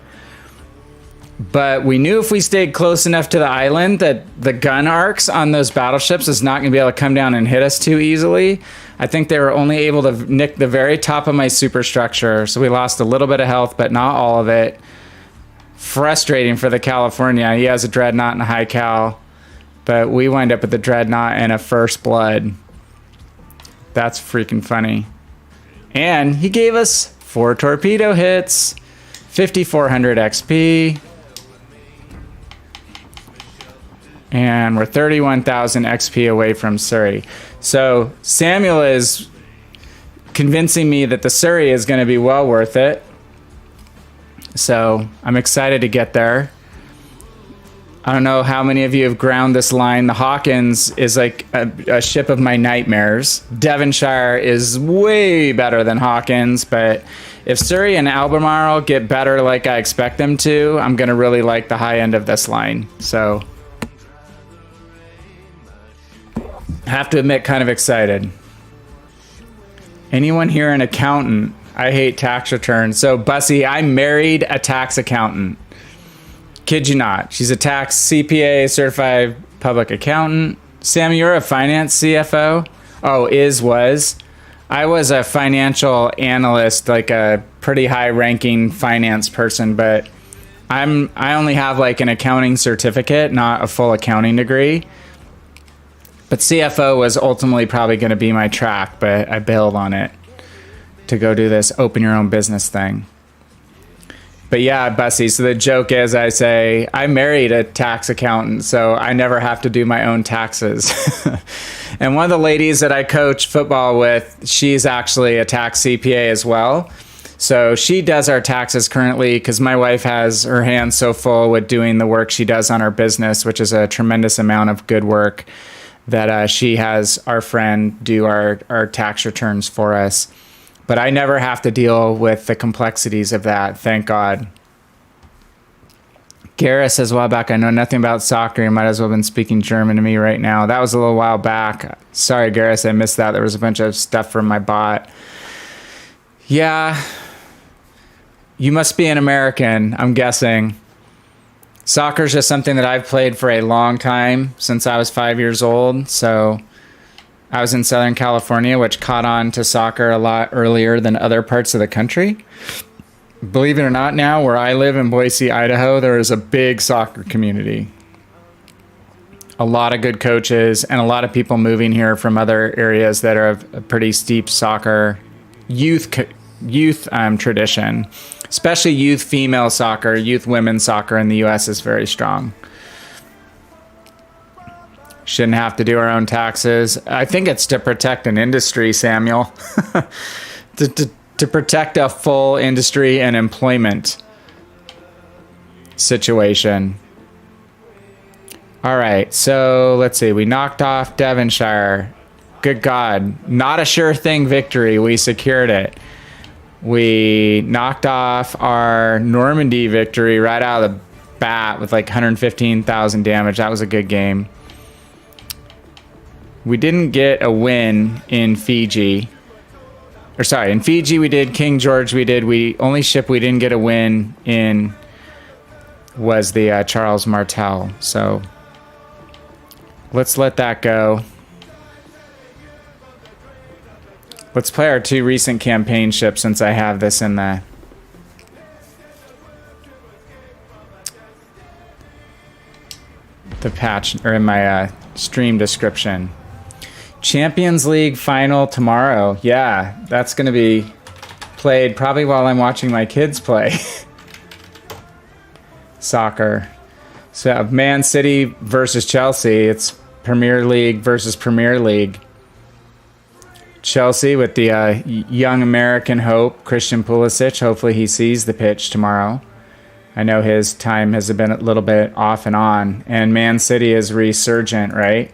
But we knew if we stayed close enough to the island that the gun arcs on those battleships is not going to be able to come down and hit us too easily. I think they were only able to nick the very top of my superstructure, so we lost a little bit of health, but not all of it. Frustrating for the California. He has a dreadnought and a high cal, but we wind up with the dreadnought and a first blood. That's freaking funny. And he gave us 4 torpedo hits, 5,400 XP. And we're 31,000 XP away from Surrey. So Samuel is convincing me that the Surrey is going to be well worth it. So I'm excited to get there. I don't know how many of you have ground this line. The Hawkins is like a ship of my nightmares. Devonshire is way better than Hawkins, but if Surrey and Albemarle get better like I expect them to, I'm going to really like the high end of this line. So I have to admit, kind of excited. Anyone here an accountant? I hate tax returns. So, Bussy, I married a tax accountant. Kid you not. She's a tax CPA, certified public accountant. Sam, you're a finance CFO? Oh, was. I was a financial analyst, like a pretty high-ranking finance person, but I only have like an accounting certificate, not a full accounting degree. But CFO was ultimately probably going to be my track, but I bailed on it to go do this open your own business thing. But yeah, Bussy, so the joke is I say, I married a tax accountant, so I never have to do my own taxes. And one of the ladies that I coach football with, she's actually a tax CPA as well. So she does our taxes currently because my wife has her hands so full with doing the work she does on our business, which is a tremendous amount of good work, that she has our friend do our tax returns for us. But I never have to deal with the complexities of that, thank God. Gareth says, a while back, I know nothing about soccer. You might as well have been speaking German to me right now. That was a little while back. Sorry, Gareth, I missed that. There was a bunch of stuff from my bot. Yeah, you must be an American, I'm guessing. Soccer is just something that I've played for a long time, since I was 5 years old. So I was in Southern California, which caught on to soccer a lot earlier than other parts of the country. Believe it or not, now where I live in Boise, Idaho, there is a big soccer community. A lot of good coaches and a lot of people moving here from other areas that are a pretty steep soccer youth tradition. Especially youth female soccer, youth women's soccer in the U.S. is very strong. Shouldn't have to do our own taxes. I think it's to protect an industry, Samuel. to protect a full industry and employment situation. All right, so let's see. We knocked off Devonshire. Good God. Not a sure thing victory. We secured it. We knocked off our Normandy victory right out of the bat with like 115,000 damage. That was a good game. We didn't get a win in Fiji. Or sorry, in Fiji we did, King George we did. Only ship we didn't get a win in was the Charles Martel. So let's let that go. Let's play our 2 recent campaign ships since I have this in the patch or in my stream description. Champions League final tomorrow. Yeah, that's going to be played probably while I'm watching my kids play soccer. So Man City versus Chelsea. It's Premier League versus Premier League. Chelsea with the young American hope, Christian Pulisic. Hopefully he sees the pitch tomorrow. I know his time has been a little bit off and on. And Man City is resurgent, right?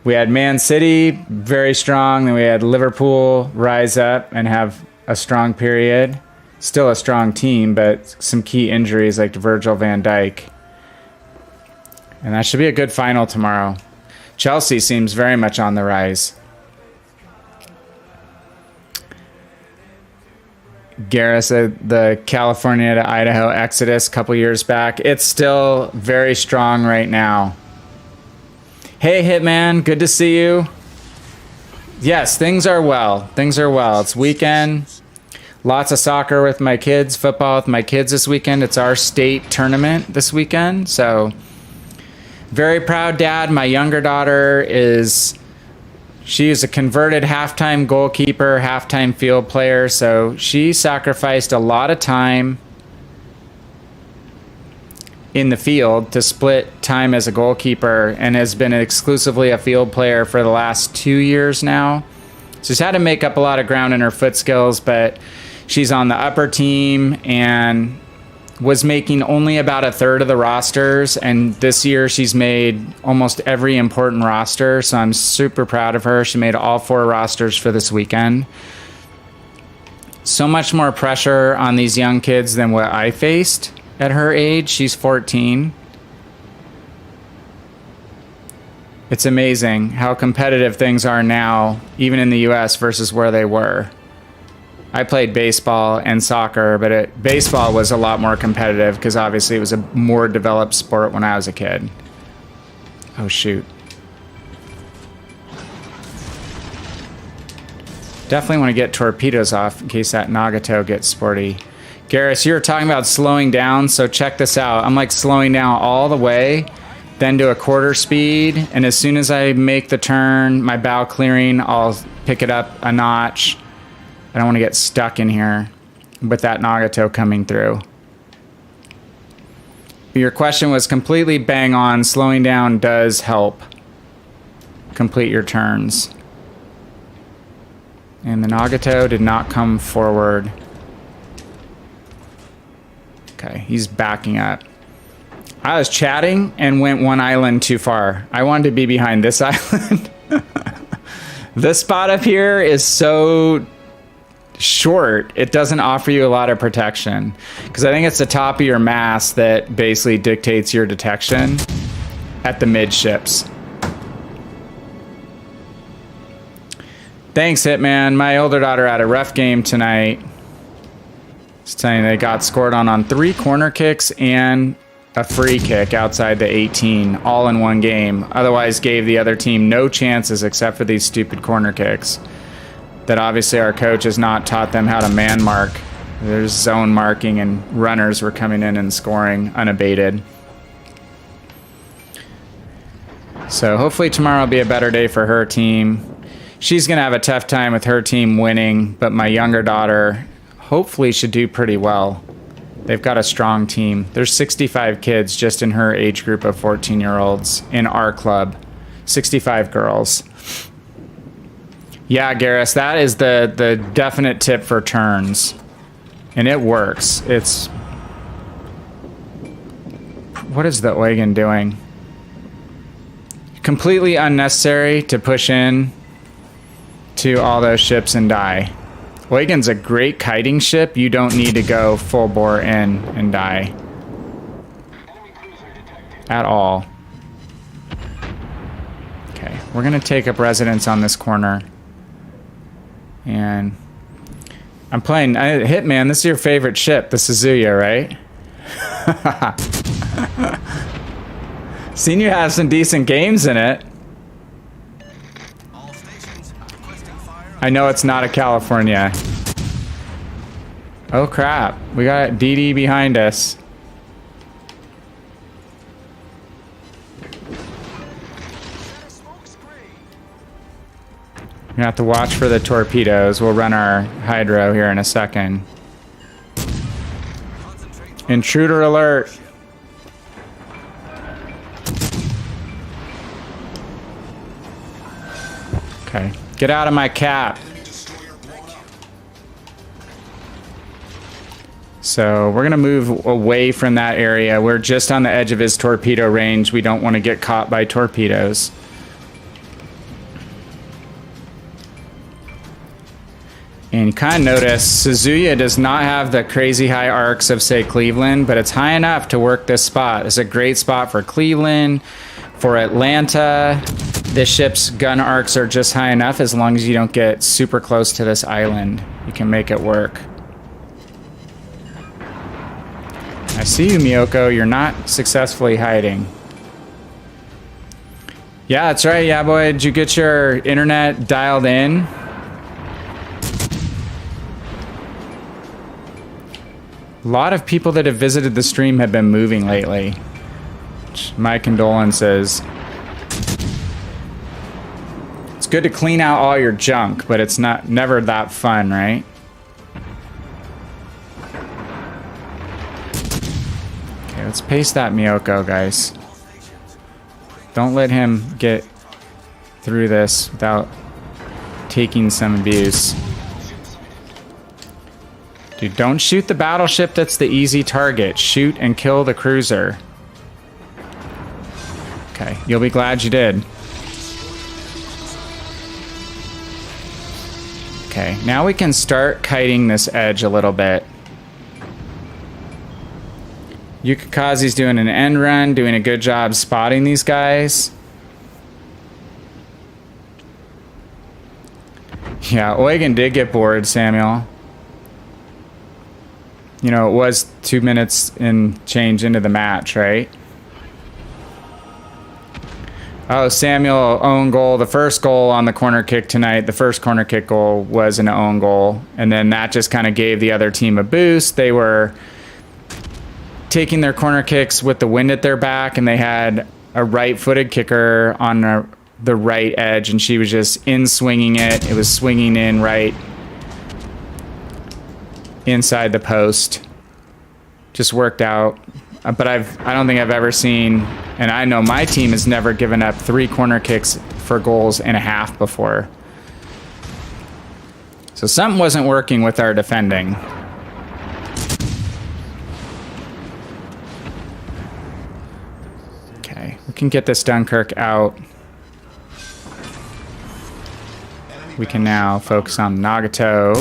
We had Man City, very strong. Then we had Liverpool rise up and have a strong period. Still a strong team, but some key injuries like Virgil van Dijk. And that should be a good final tomorrow. Chelsea seems very much on the rise. Garrus, the California to Idaho exodus a couple years back. It's still very strong right now. Hey, Hitman, good to see you. Yes, things are well. Things are well. It's weekend. Lots of soccer with my kids, football with my kids this weekend. It's our state tournament this weekend. So, very proud dad. My younger daughter she is a converted halftime goalkeeper, halftime field player. So, she sacrificed a lot of time in the field to split time as a goalkeeper and has been exclusively a field player for the last 2 years now. So she's had to make up a lot of ground in her foot skills, but she's on the upper team and was making only about a third of the rosters. And this year she's made almost every important roster. So I'm super proud of her. She made all 4 rosters for this weekend. So much more pressure on these young kids than what I faced. At her age, she's 14. It's amazing how competitive things are now, even in the US versus where they were. I played baseball and soccer, but baseball was a lot more competitive because obviously it was a more developed sport when I was a kid. Oh, shoot. Definitely want to get torpedoes off in case that Nagato gets sporty. Garrus, you were talking about slowing down, so check this out. I'm like slowing down all the way, then to a quarter speed, and as soon as I make the turn, my bow clearing, I'll pick it up a notch. I don't want to get stuck in here with that Nagato coming through. Your question was completely bang on. Slowing down does help complete your turns. And the Nagato did not come forward. Okay, he's backing up. I was chatting and went one island too far. I wanted to be behind this island. This spot up here is so short, it doesn't offer you a lot of protection. Because I think it's the top of your mast that basically dictates your detection at the midships. Thanks, Hitman. My older daughter had a rough game tonight. Just telling you, they got scored on 3 corner kicks and a free kick outside the 18, all in one game. Otherwise gave the other team no chances except for these stupid corner kicks that obviously our coach has not taught them how to man mark. There's zone marking and runners were coming in and scoring unabated. So hopefully tomorrow will be a better day for her team. She's going to have a tough time with her team winning, but my younger daughter hopefully should do pretty well. They've got a strong team. There's 65 kids just in her age group of 14-year-olds in our club. 65 girls. Yeah, Garrus, that is the definite tip for turns. And it works. It's... What is the Eugen doing? Completely unnecessary to push in to all those ships and die. Eugen's a great kiting ship. You don't need to go full bore in and die. At all. Okay, we're going to take up residence on this corner. And I'm playing Hitman. This is your favorite ship, the Suzuya, right? Seen you have some decent games in it. I know it's not a California. Oh crap, we got DD behind us. You're gonna have to watch for the torpedoes. We'll run our hydro here in a second. Intruder alert. Okay, get out of my cap. So we're gonna move away from that area. We're just on the edge of his torpedo range. We don't want to get caught by torpedoes. And you kind of notice Suzuya does not have the crazy high arcs of, say, Cleveland, but it's high enough to work this spot. It's a great spot for Cleveland, for Atlanta. This ship's gun arcs are just high enough as long as you don't get super close to this island. You can make it work. see you, Miyoko. You're not successfully hiding. Yeah, that's right. Yeah, boy. Did you get your internet dialed in? A lot of people that have visited the stream have been moving lately. My condolences. It's good to clean out all your junk, but it's never that fun, right? Okay, let's pace that Miyoko, guys. Don't let him get through this without taking some abuse. Dude, don't shoot the battleship that's the easy target. Shoot and kill the cruiser. Okay, you'll be glad you did. Okay, now we can start kiting this edge a little bit. Yukikaze's doing an end run, doing a good job spotting these guys. Yeah, Eugen did get bored, Samuel. You know, it was 2 minutes and change into the match, right? Oh, Samuel, own goal. The first goal on the corner kick tonight, the first corner kick goal was an own goal. And then that just kind of gave the other team a boost. They were taking their corner kicks with the wind at their back, and they had a right-footed kicker on the right edge, and she was just in-swinging it. It was swinging in right inside the post. Just worked out. But I don't think I've ever seen, and I know my team has never given up 3 corner kicks for goals and a half before. So something wasn't working with our defending. Okay, we can get this Dunkirk out. We can now focus on Nagato.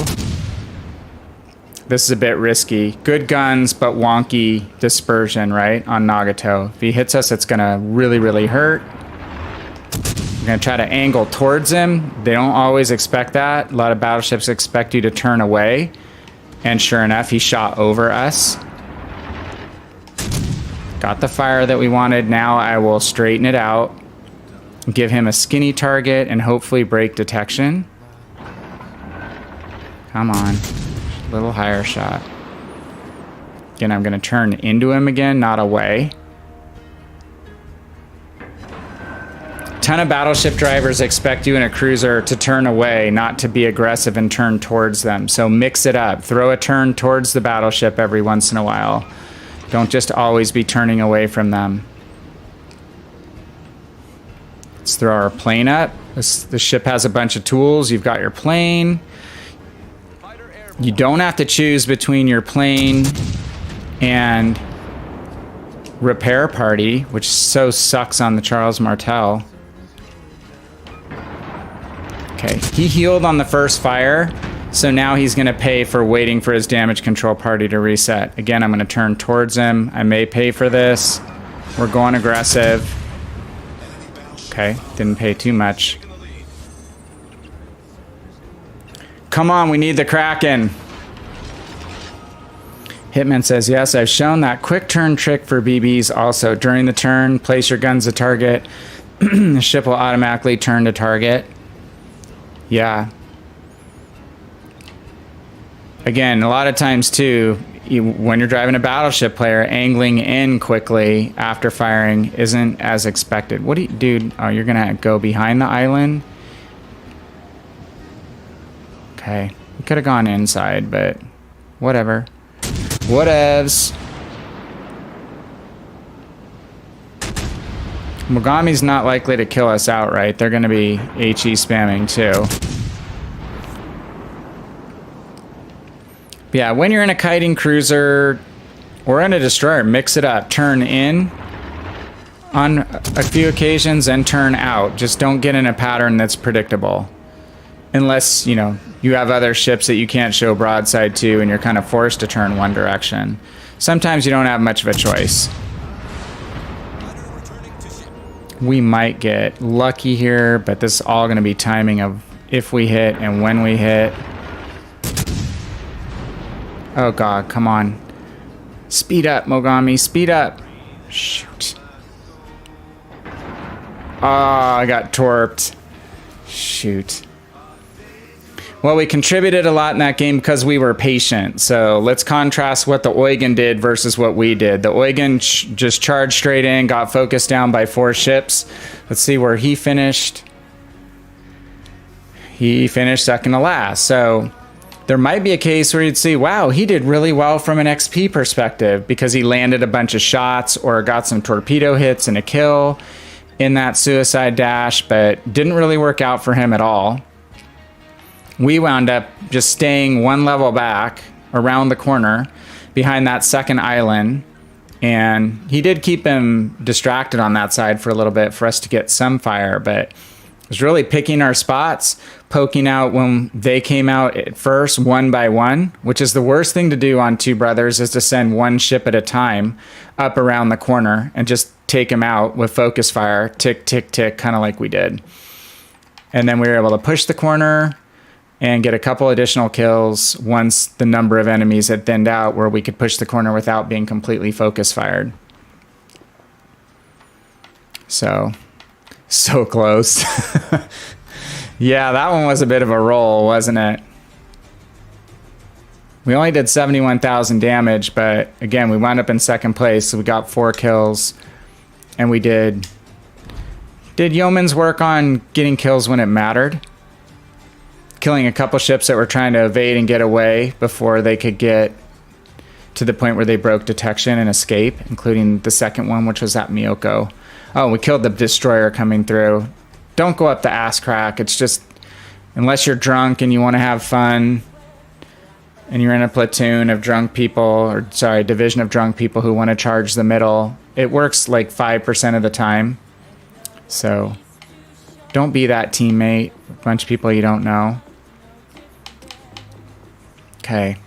This is a bit risky. Good guns, but wonky dispersion, right, on Nagato. If he hits us, it's going to really, really hurt. We're going to try to angle towards him. They don't always expect that. A lot of battleships expect you to turn away. And sure enough, he shot over us. Got the fire that we wanted. Now I will straighten it out. Give him a skinny target and hopefully break detection. Come on. Little higher shot. Again, I'm going to turn into him again, not away. Ton of battleship drivers expect you in a cruiser to turn away, not to be aggressive and turn towards them. So mix it up. Throw a turn towards the battleship every once in a while. Don't just always be turning away from them. Let's throw our plane up. The ship has a bunch of tools. You've got your plane. You don't have to choose between your plane and repair party, which so sucks on the Charles Martel. Okay, he healed on the first fire, so now he's going to pay for waiting for his damage control party to reset. Again, I'm going to turn towards him. I may pay for this. We're going aggressive. Okay, didn't pay too much. Come on, we need the Kraken. Hitman says, yes, I've shown that quick turn trick for BBs also. During the turn, place your guns to target. The ship will automatically turn to target. Yeah. Again, a lot of times too, when you're driving a battleship player, angling in quickly after firing isn't as expected. What do you, dude? Oh, you're gonna go behind the island? Okay, we could have gone inside, but whatever. Whatevs. Mogami's not likely to kill us outright. They're going to be HE spamming too. Yeah, when you're in a kiting cruiser or in a destroyer, mix it up. Turn in on a few occasions and turn out. Just don't get in a pattern that's predictable. Unless, you know, you have other ships that you can't show broadside to and you're kind of forced to turn one direction. Sometimes you don't have much of a choice. We might get lucky here, but this is all going to be timing of if we hit and when we hit. Oh god, come on. Speed up, Mogami. Speed up. Shoot. Oh, I got torped. Shoot. Well, we contributed a lot in that game because we were patient. So let's contrast what the Eugen did versus what we did. The Eugen just charged straight in, got focused down by 4 ships. Let's see where he finished. He finished second to last. So there might be a case where you'd see, wow, he did really well from an XP perspective because he landed a bunch of shots or got some torpedo hits and a kill in that suicide dash, but didn't really work out for him at all. We wound up just staying one level back around the corner behind that second island, and he did keep him distracted on that side for a little bit for us to get some fire, but it was really picking our spots, poking out when they came out at first one by one, which is the worst thing to do on Two Brothers, is to send one ship at a time up around the corner and just take them out with focus fire, tick, tick, tick, kind of like we did. And then we were able to push the corner and get a couple additional kills once the number of enemies had thinned out, where we could push the corner without being completely focus fired. So close. Yeah, that one was a bit of a roll, wasn't it? We only did 71,000 damage, but again, we wound up in second place, so we got 4 kills, and we did yeoman's work on getting kills when it mattered. Killing a couple ships that were trying to evade and get away before they could get to the point where they broke detection and escape, including the second one, which was at Miyoko. Oh, we killed the destroyer coming through. Don't go up the ass crack. It's just, unless you're drunk and you want to have fun and you're in a platoon of drunk people, or sorry, division of drunk people who want to charge the middle, it works like 5% of the time. So don't be that teammate, a bunch of people you don't know. Okay.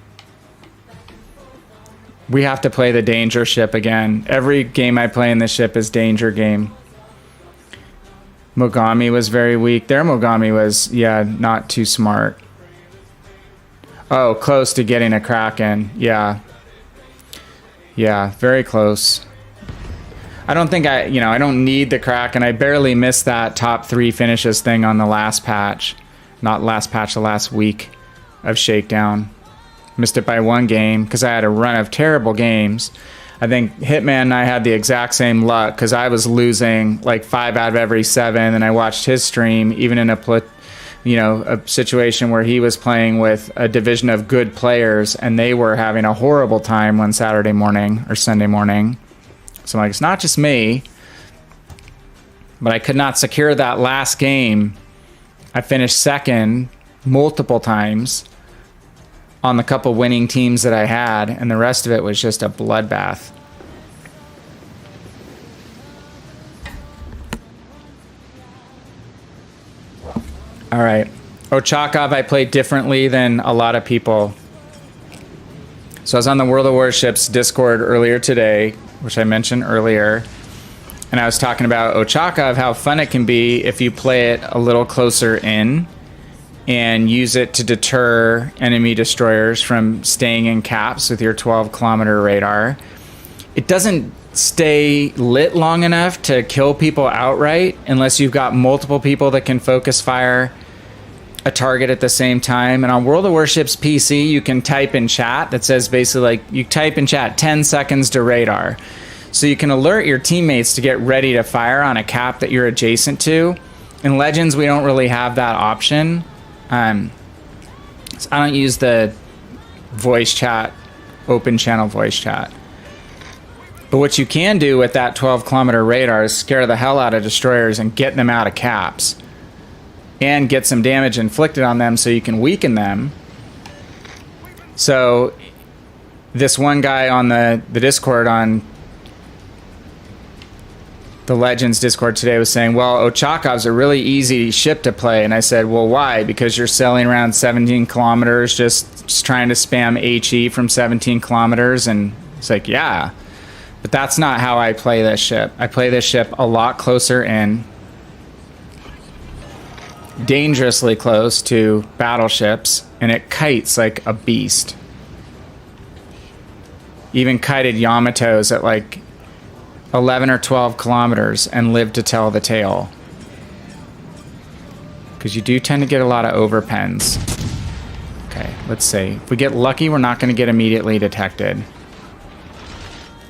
We have to play the danger ship again. Every game I play in this ship is danger game. Mogami was very weak. Their Mogami was, yeah, not too smart. Oh, close to getting a Kraken. Yeah. Yeah, very close. I don't think I don't need the Kraken. I barely missed that top 3 finishes thing on the last patch. Not last patch, the last week of Shakedown. Missed it by 1 game because I had a run of terrible games. I think Hitman and I had the exact same luck because I was losing like 5 out of every 7, and I watched his stream even in a situation where he was playing with a division of good players and they were having a horrible time one Saturday morning or Sunday morning. So I'm like, it's not just me. But I could not secure that last game. I finished second multiple times on the couple winning teams that I had, and the rest of it was just a bloodbath. All right. Ochakov, I played differently than a lot of people. So I was on the World of Warships Discord earlier today, which I mentioned earlier, and I was talking about Ochakov, how fun it can be if you play it a little closer in and use it to deter enemy destroyers from staying in caps with your 12-kilometer radar. It doesn't stay lit long enough to kill people outright unless you've got multiple people that can focus fire a target at the same time. And on World of Warships PC, you can type in chat that says basically like, you type in chat 10 seconds to radar. So you can alert your teammates to get ready to fire on a cap that you're adjacent to. In Legends, we don't really have that option. So I don't use the voice chat, open channel voice chat. But what you can do with that 12-kilometer radar is scare the hell out of destroyers and get them out of caps and get some damage inflicted on them so you can weaken them. So this one guy on the Discord, on the Legends Discord today, was saying, well, Ochakov's a really easy ship to play. And I said, well, why? Because you're sailing around 17 kilometers just trying to spam HE from 17 kilometers. And it's like, yeah, but that's not how I play this ship. I play this ship a lot closer in, dangerously close to battleships, and it kites like a beast. even kited Yamatos at like 11 or 12 kilometers and lived to tell the tale. Because you do tend to get a lot of overpens. Okay, let's see. If we get lucky, we're not going to get immediately detected.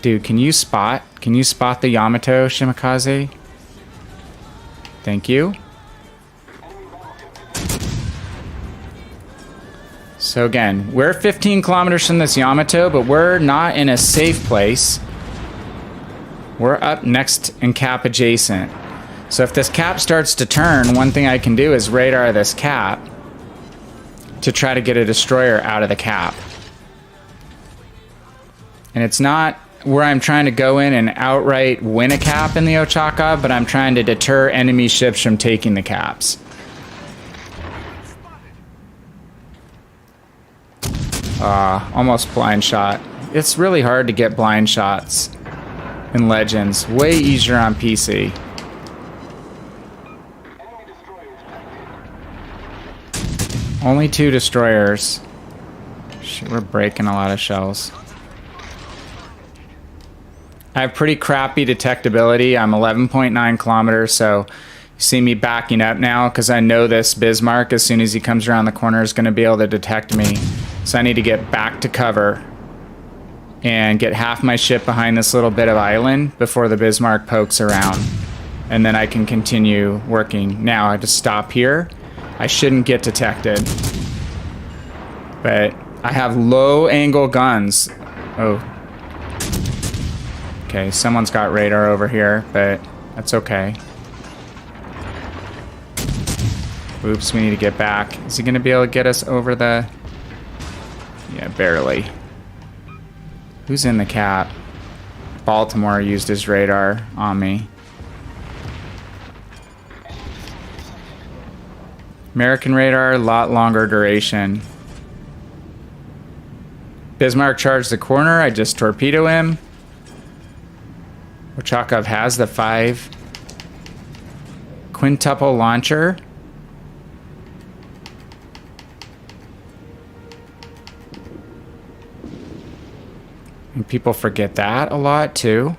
Dude, can you spot? Can you spot the Yamato, Shimakaze? Thank you. So again, we're 15 kilometers from this Yamato, but we're not in a safe place. We're up next and cap adjacent. So if this cap starts to turn, one thing I can do is radar this cap to try to get a destroyer out of the cap. And it's not where I'm trying to go in and outright win a cap in the Ochaka, but I'm trying to deter enemy ships from taking the caps. Almost blind shot. It's really hard to get blind shots in Legends. Way easier on PC. Only 2 destroyers. Shit, we're breaking a lot of shells. I have pretty crappy detectability. I'm 11.9 kilometers, so you see me backing up now because I know this Bismarck, as soon as he comes around the corner, is going to be able to detect me. So I need to get back to cover and get half my ship behind this little bit of island before the Bismarck pokes around. And then I can continue working. Now I just stop here. I shouldn't get detected. But I have low angle guns. Oh. Okay, someone's got radar over here, but that's okay. Oops, we need to get back. Is he gonna be able to get us over the... Yeah, barely. Who's in the cap? Baltimore used his radar on me. American radar, a lot longer duration. Bismarck charged the corner. I just torpedo him. Ochakov has the 5 quintuple launcher. And people forget that a lot too.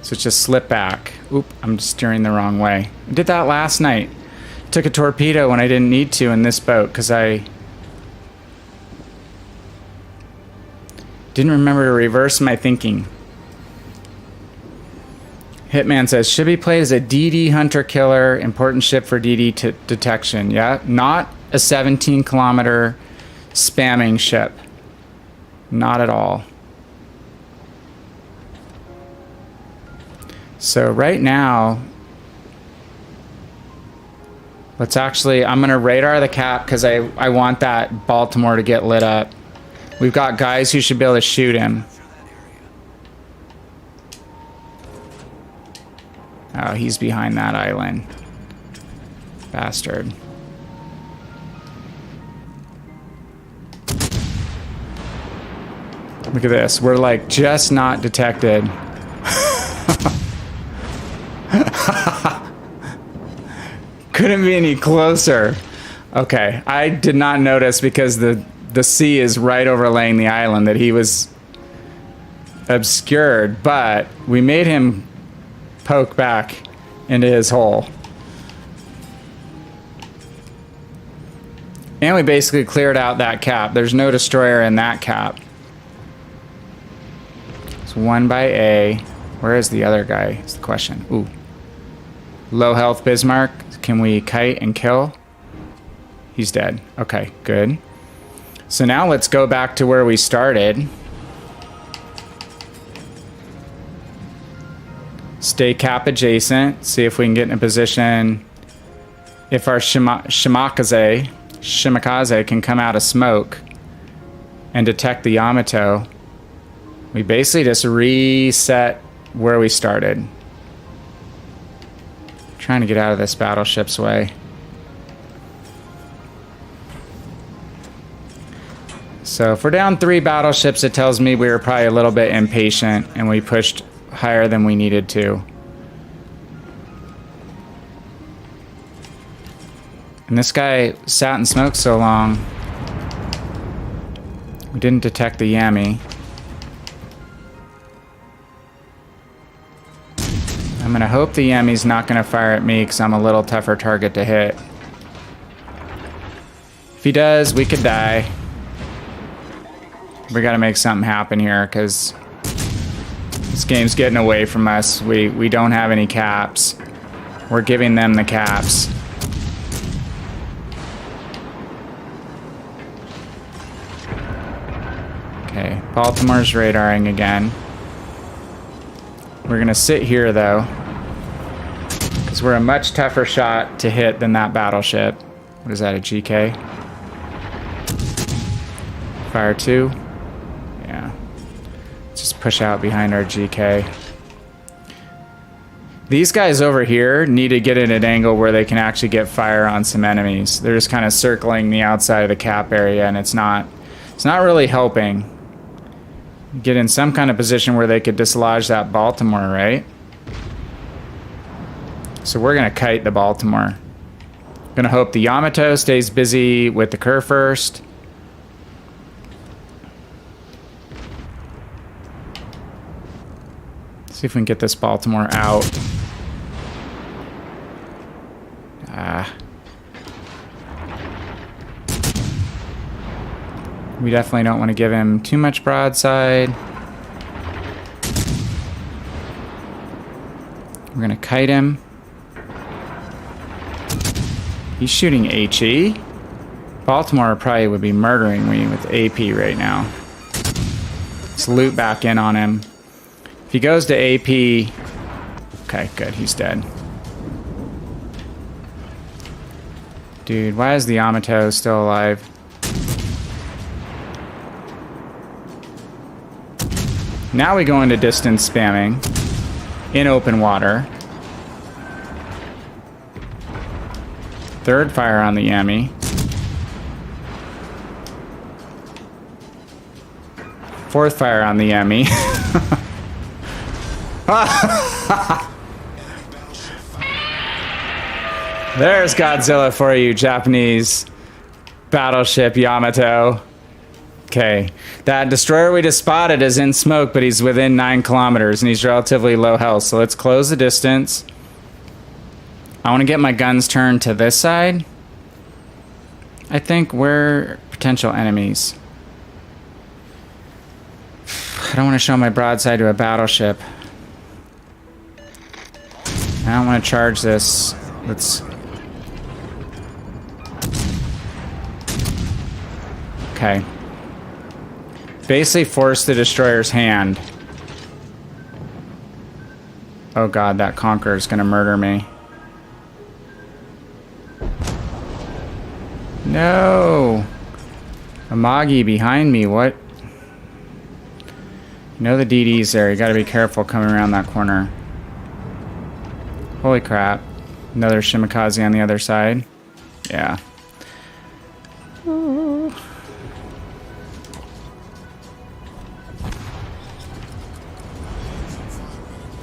So just slip back. Oop, I'm steering the wrong way. I did that last night. Took a torpedo when I didn't need to in this boat because I didn't remember to reverse my thinking. Hitman says, should be played as a DD hunter killer, important ship for DD detection. Yeah, not a 17 kilometer spamming ship. Not at all. So right now, let's actually, I'm going to radar the cap because I want that Baltimore to get lit up. We've got guys who should be able to shoot him. Oh, he's behind that island. Bastard. Look at this. We're like just not detected. Couldn't be any closer. Okay, I did not notice because the sea is right overlaying the island that he was obscured, but we made him poke back into his hole. And we basically cleared out that cap. There's no destroyer in that cap. It's 1 by A. Where is the other guy? Is the question. Ooh. Low health Bismarck. Can we kite and kill? He's dead. Okay, good. So now let's go back to where we started. Stay cap adjacent. See if we can get in a position. If our Shimakaze can come out of smoke and detect the Yamato, we basically just reset where we started. Trying to get out of this battleship's way. So if we're down 3 battleships, it tells me we were probably a little bit impatient and we pushed higher than we needed to. And this guy sat in smoke so long. We didn't detect the Yami. I'm gonna hope the Yami's not gonna fire at me because I'm a little tougher target to hit. If he does, we could die. We gotta make something happen here because this game's getting away from us. We don't have any caps. We're giving them the caps. Okay, Baltimore's radaring again. We're gonna sit here though, because we're a much tougher shot to hit than that battleship. What is that, a GK? Fire 2? Yeah. Just push out behind our GK. These guys over here need to get in an angle where they can actually get fire on some enemies. They're just kind of circling the outside of the cap area, and it's not really helping. Get in some kind of position where they could dislodge that Baltimore, right? So we're gonna kite the Baltimore. Gonna hope the Yamato stays busy with the Kerr first. See if we can get this Baltimore out. We definitely don't want to give him too much broadside. We're gonna kite him. He's shooting HE. Baltimore probably would be murdering me with AP right now. Let's loot back in on him. If he goes to AP... Okay, good, he's dead. Dude, why is the Yamato still alive? Now we go into distance spamming in open water. Third fire on the Yami. Fourth fire on the Yami. There's Godzilla for you, Japanese battleship Yamato. Okay, that destroyer we just spotted is in smoke, but he's within 9 kilometers and he's relatively low health. So let's close the distance. I want to get my guns turned to this side. I think we're potential enemies. I don't want to show my broadside to a battleship. I don't want to charge this. Let's... Okay. Basically force the destroyer's hand. Oh god, that Conqueror is gonna murder me. No! Amagi behind me, what? You know the DD's there, you gotta be careful coming around that corner. Holy crap. Another Shimikaze on the other side. Yeah.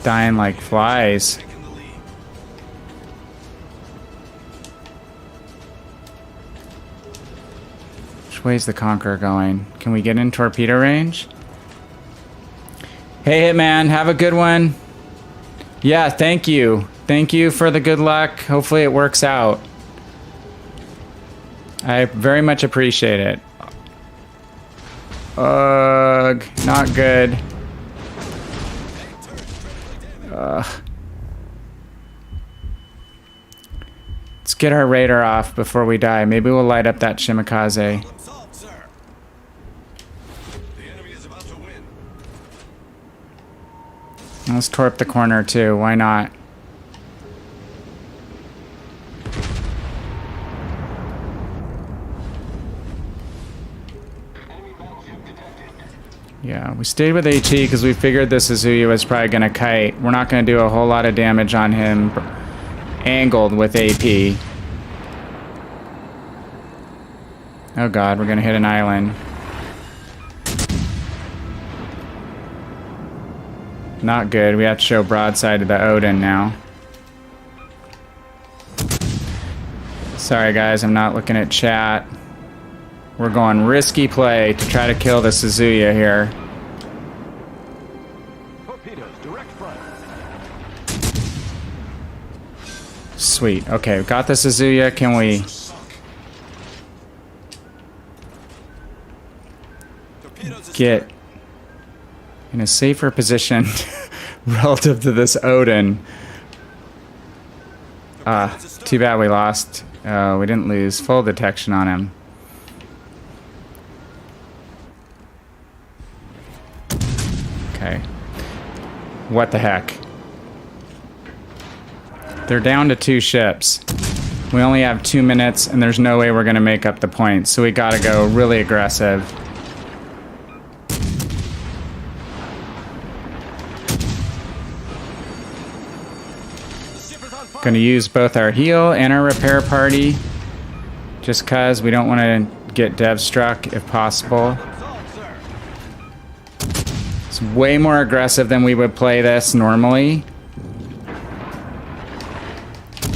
Dying like flies. Which way's the Conqueror going? Can we get in torpedo range? Hey Hitman, have a good one. Yeah, thank you. Thank you for the good luck. Hopefully it works out. I very much appreciate it. Ugh, not good. Let's get our radar off before we die. Maybe we'll light up that Shimikaze. Solved, sir. The enemy is about to win. Let's torp the corner too. Why not? Yeah, we stayed with HE because we figured this Azuya was probably going to kite. We're not going to do a whole lot of damage on him angled with AP. Oh god, we're going to hit an island. Not good. We have to show broadside to the Odin now. Sorry guys, I'm not looking at chat. We're going risky play to try to kill the Suzuya here. Torpedoes, direct front. Sweet. Okay, we got the Suzuya. Can we... get in a safer position relative to this Odin? Too bad we lost. We didn't lose. Full detection on him. Okay. What the heck? They're down to 2 ships. We only have 2 minutes, and there's no way we're going to make up the points. So we got to go really aggressive. Going to use both our heal and our repair party. Just because we don't want to get dev struck if possible. It's way more aggressive than we would play this normally.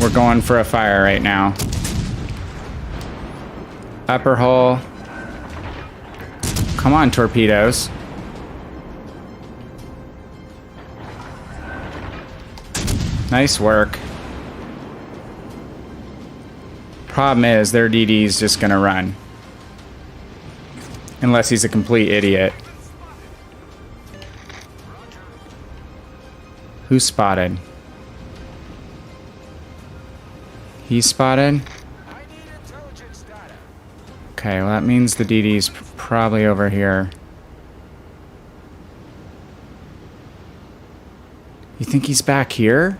We're going for a fire right now. Upper hull. Come on, torpedoes. Nice work. Problem is, their DD's just gonna run. Unless he's a complete idiot. Who spotted? He spotted? Okay, well that means the DD's probably over here. You think he's back here?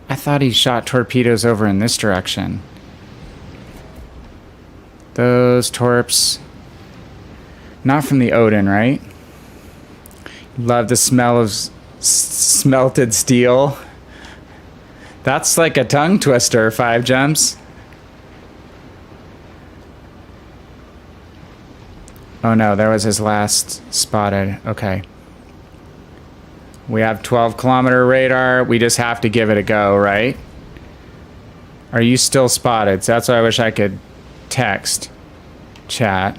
I thought he shot torpedoes over in this direction. Those torps. Not from the Odin, right? Love the smell of smelted steel. That's like a tongue twister, 5 jumps. Oh no, there was his last spotted. Okay. We have 12-kilometer radar. We just have to give it a go, right? Are you still spotted? So that's why I wish I could text chat.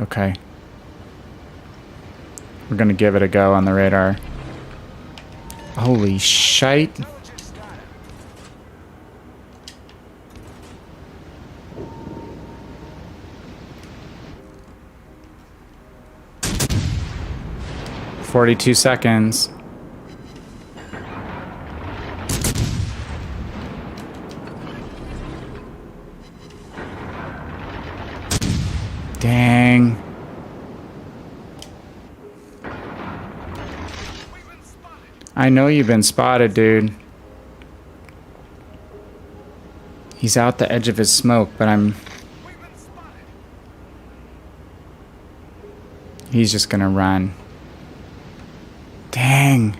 Okay. We're gonna give it a go on the radar. Holy shite. "42 seconds. Dang. I know you've been spotted, dude. He's out the edge of his smoke, but he's just gonna run. Dang.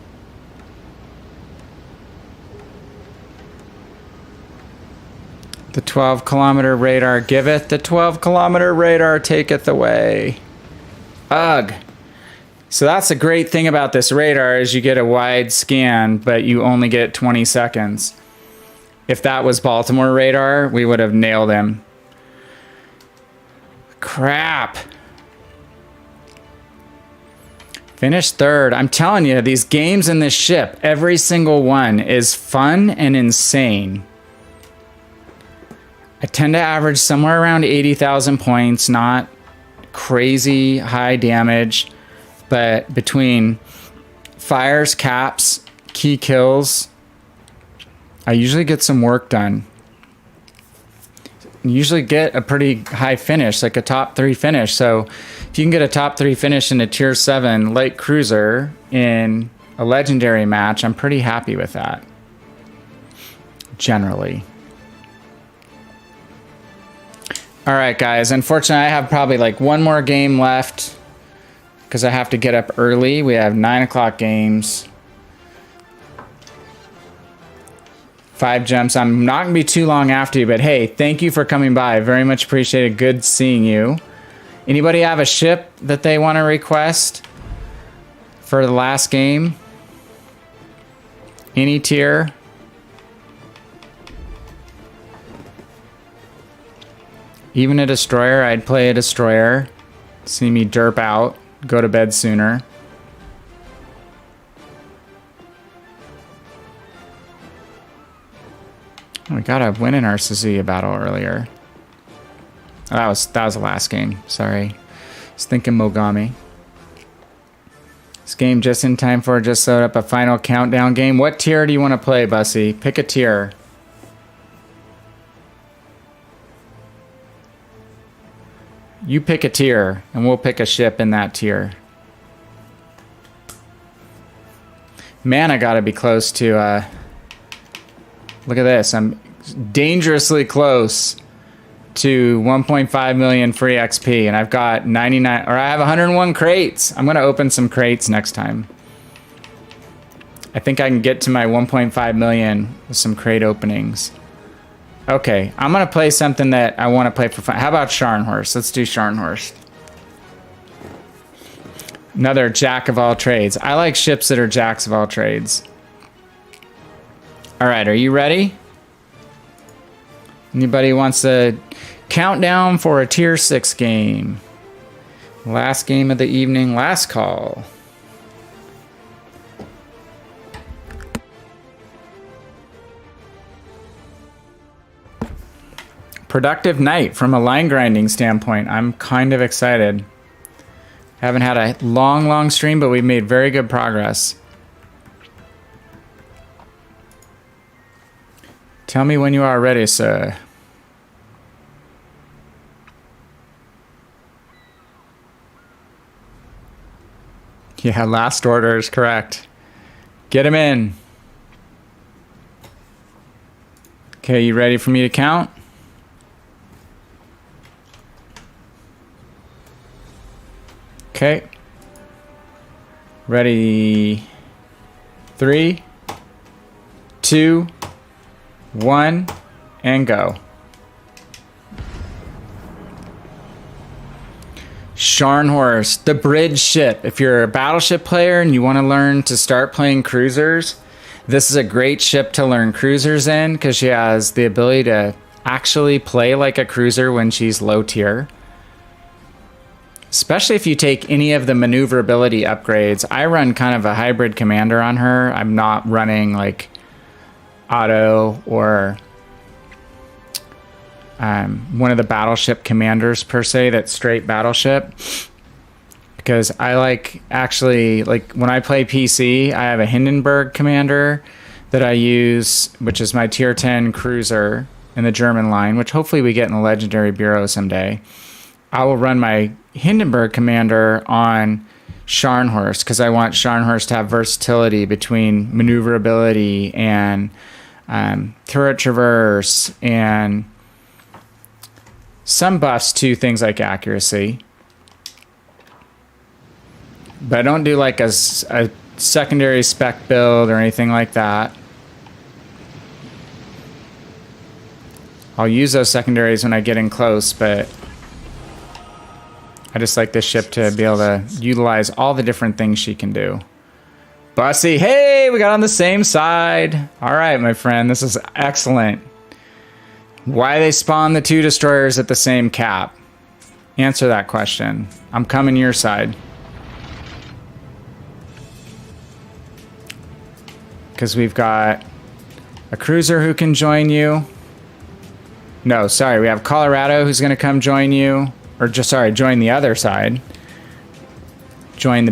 The 12-kilometer radar giveth, the 12-kilometer radar taketh away. Ugh. So that's the great thing about this radar is you get a wide scan, but you only get 20 seconds. If that was Baltimore radar, we would have nailed him. Crap. Finished 3rd. I'm telling you, these games in this ship, every single one is fun and insane. I tend to average somewhere around 80,000 points, not crazy high damage, but between fires, caps, key kills, I usually get some work done. Usually get a pretty high finish, like a top 3 finish. So if you can get a top 3 finish in a tier 7 light cruiser in a legendary match, I'm pretty happy with that. Generally. All right, guys. Unfortunately, I have probably like one more game left because I have to get up early. We have 9 o'clock games. 5 jumps. I'm not going to be too long after you, but hey, thank you for coming by. Very much appreciated. Good seeing you. Anybody have a ship that they want to request for the last game? Any tier? Even a destroyer, I'd play a destroyer. See me derp out, go to bed sooner. We got a win in our Suzuya battle earlier. Oh, that was the last game. Sorry. I was thinking Mogami. This game just in time for just set up a final countdown game. What tier do you want to play, Bussy? Pick a tier. You pick a tier, and we'll pick a ship in that tier. Mana gotta be close to, look at this. I'm dangerously close to 1.5 million free XP, and I've got 99, or I have 101 crates. I'm gonna open some crates next time. I think I can get to my 1.5 million with some crate openings. Okay, I'm gonna play something that I want to play for fun. How about Scharnhorst? Let's do Scharnhorst. Another jack of all trades. I like ships that are jacks of all trades. All right, are you ready? Anybody wants a countdown for a tier 6 game? Last game of the evening, last call. Productive night from a line grinding standpoint. I'm kind of excited. Haven't had a long stream, but we've made very good progress. Tell me when you are ready, sir. Yeah, last order is correct. Get him in. Okay, you ready for me to count? Okay. Ready. 3, 2, 1, and go. Scharnhorst, the bridge ship. If you're a battleship player and you want to learn to start playing cruisers, this is a great ship to learn cruisers in because she has the ability to actually play like a cruiser when she's low tier. Especially if you take any of the maneuverability upgrades. I run kind of a hybrid commander on her. I'm not running like auto or one of the battleship commanders per se, that's straight battleship. Because I like, actually, like when I play PC, I have a Hindenburg commander that I use, which is my tier 10 cruiser in the German line, which hopefully we get in the Legendary Bureau someday. I will run my Hindenburg commander on Scharnhorst because I want Scharnhorst to have versatility between maneuverability and turret traverse and some buffs to things like accuracy. But I don't do like a secondary spec build or anything like that. I'll use those secondaries when I get in close, but I just like this ship to be able to utilize all the different things she can do. Bussy, hey, we got on the same side. All right, my friend, this is excellent. Why they spawn the 2 destroyers at the same cap? Answer that question. I'm coming your side. Because we've got a cruiser who can join you. No, sorry, we have Colorado who's going to come join you. Or just, sorry, join the other side. Join the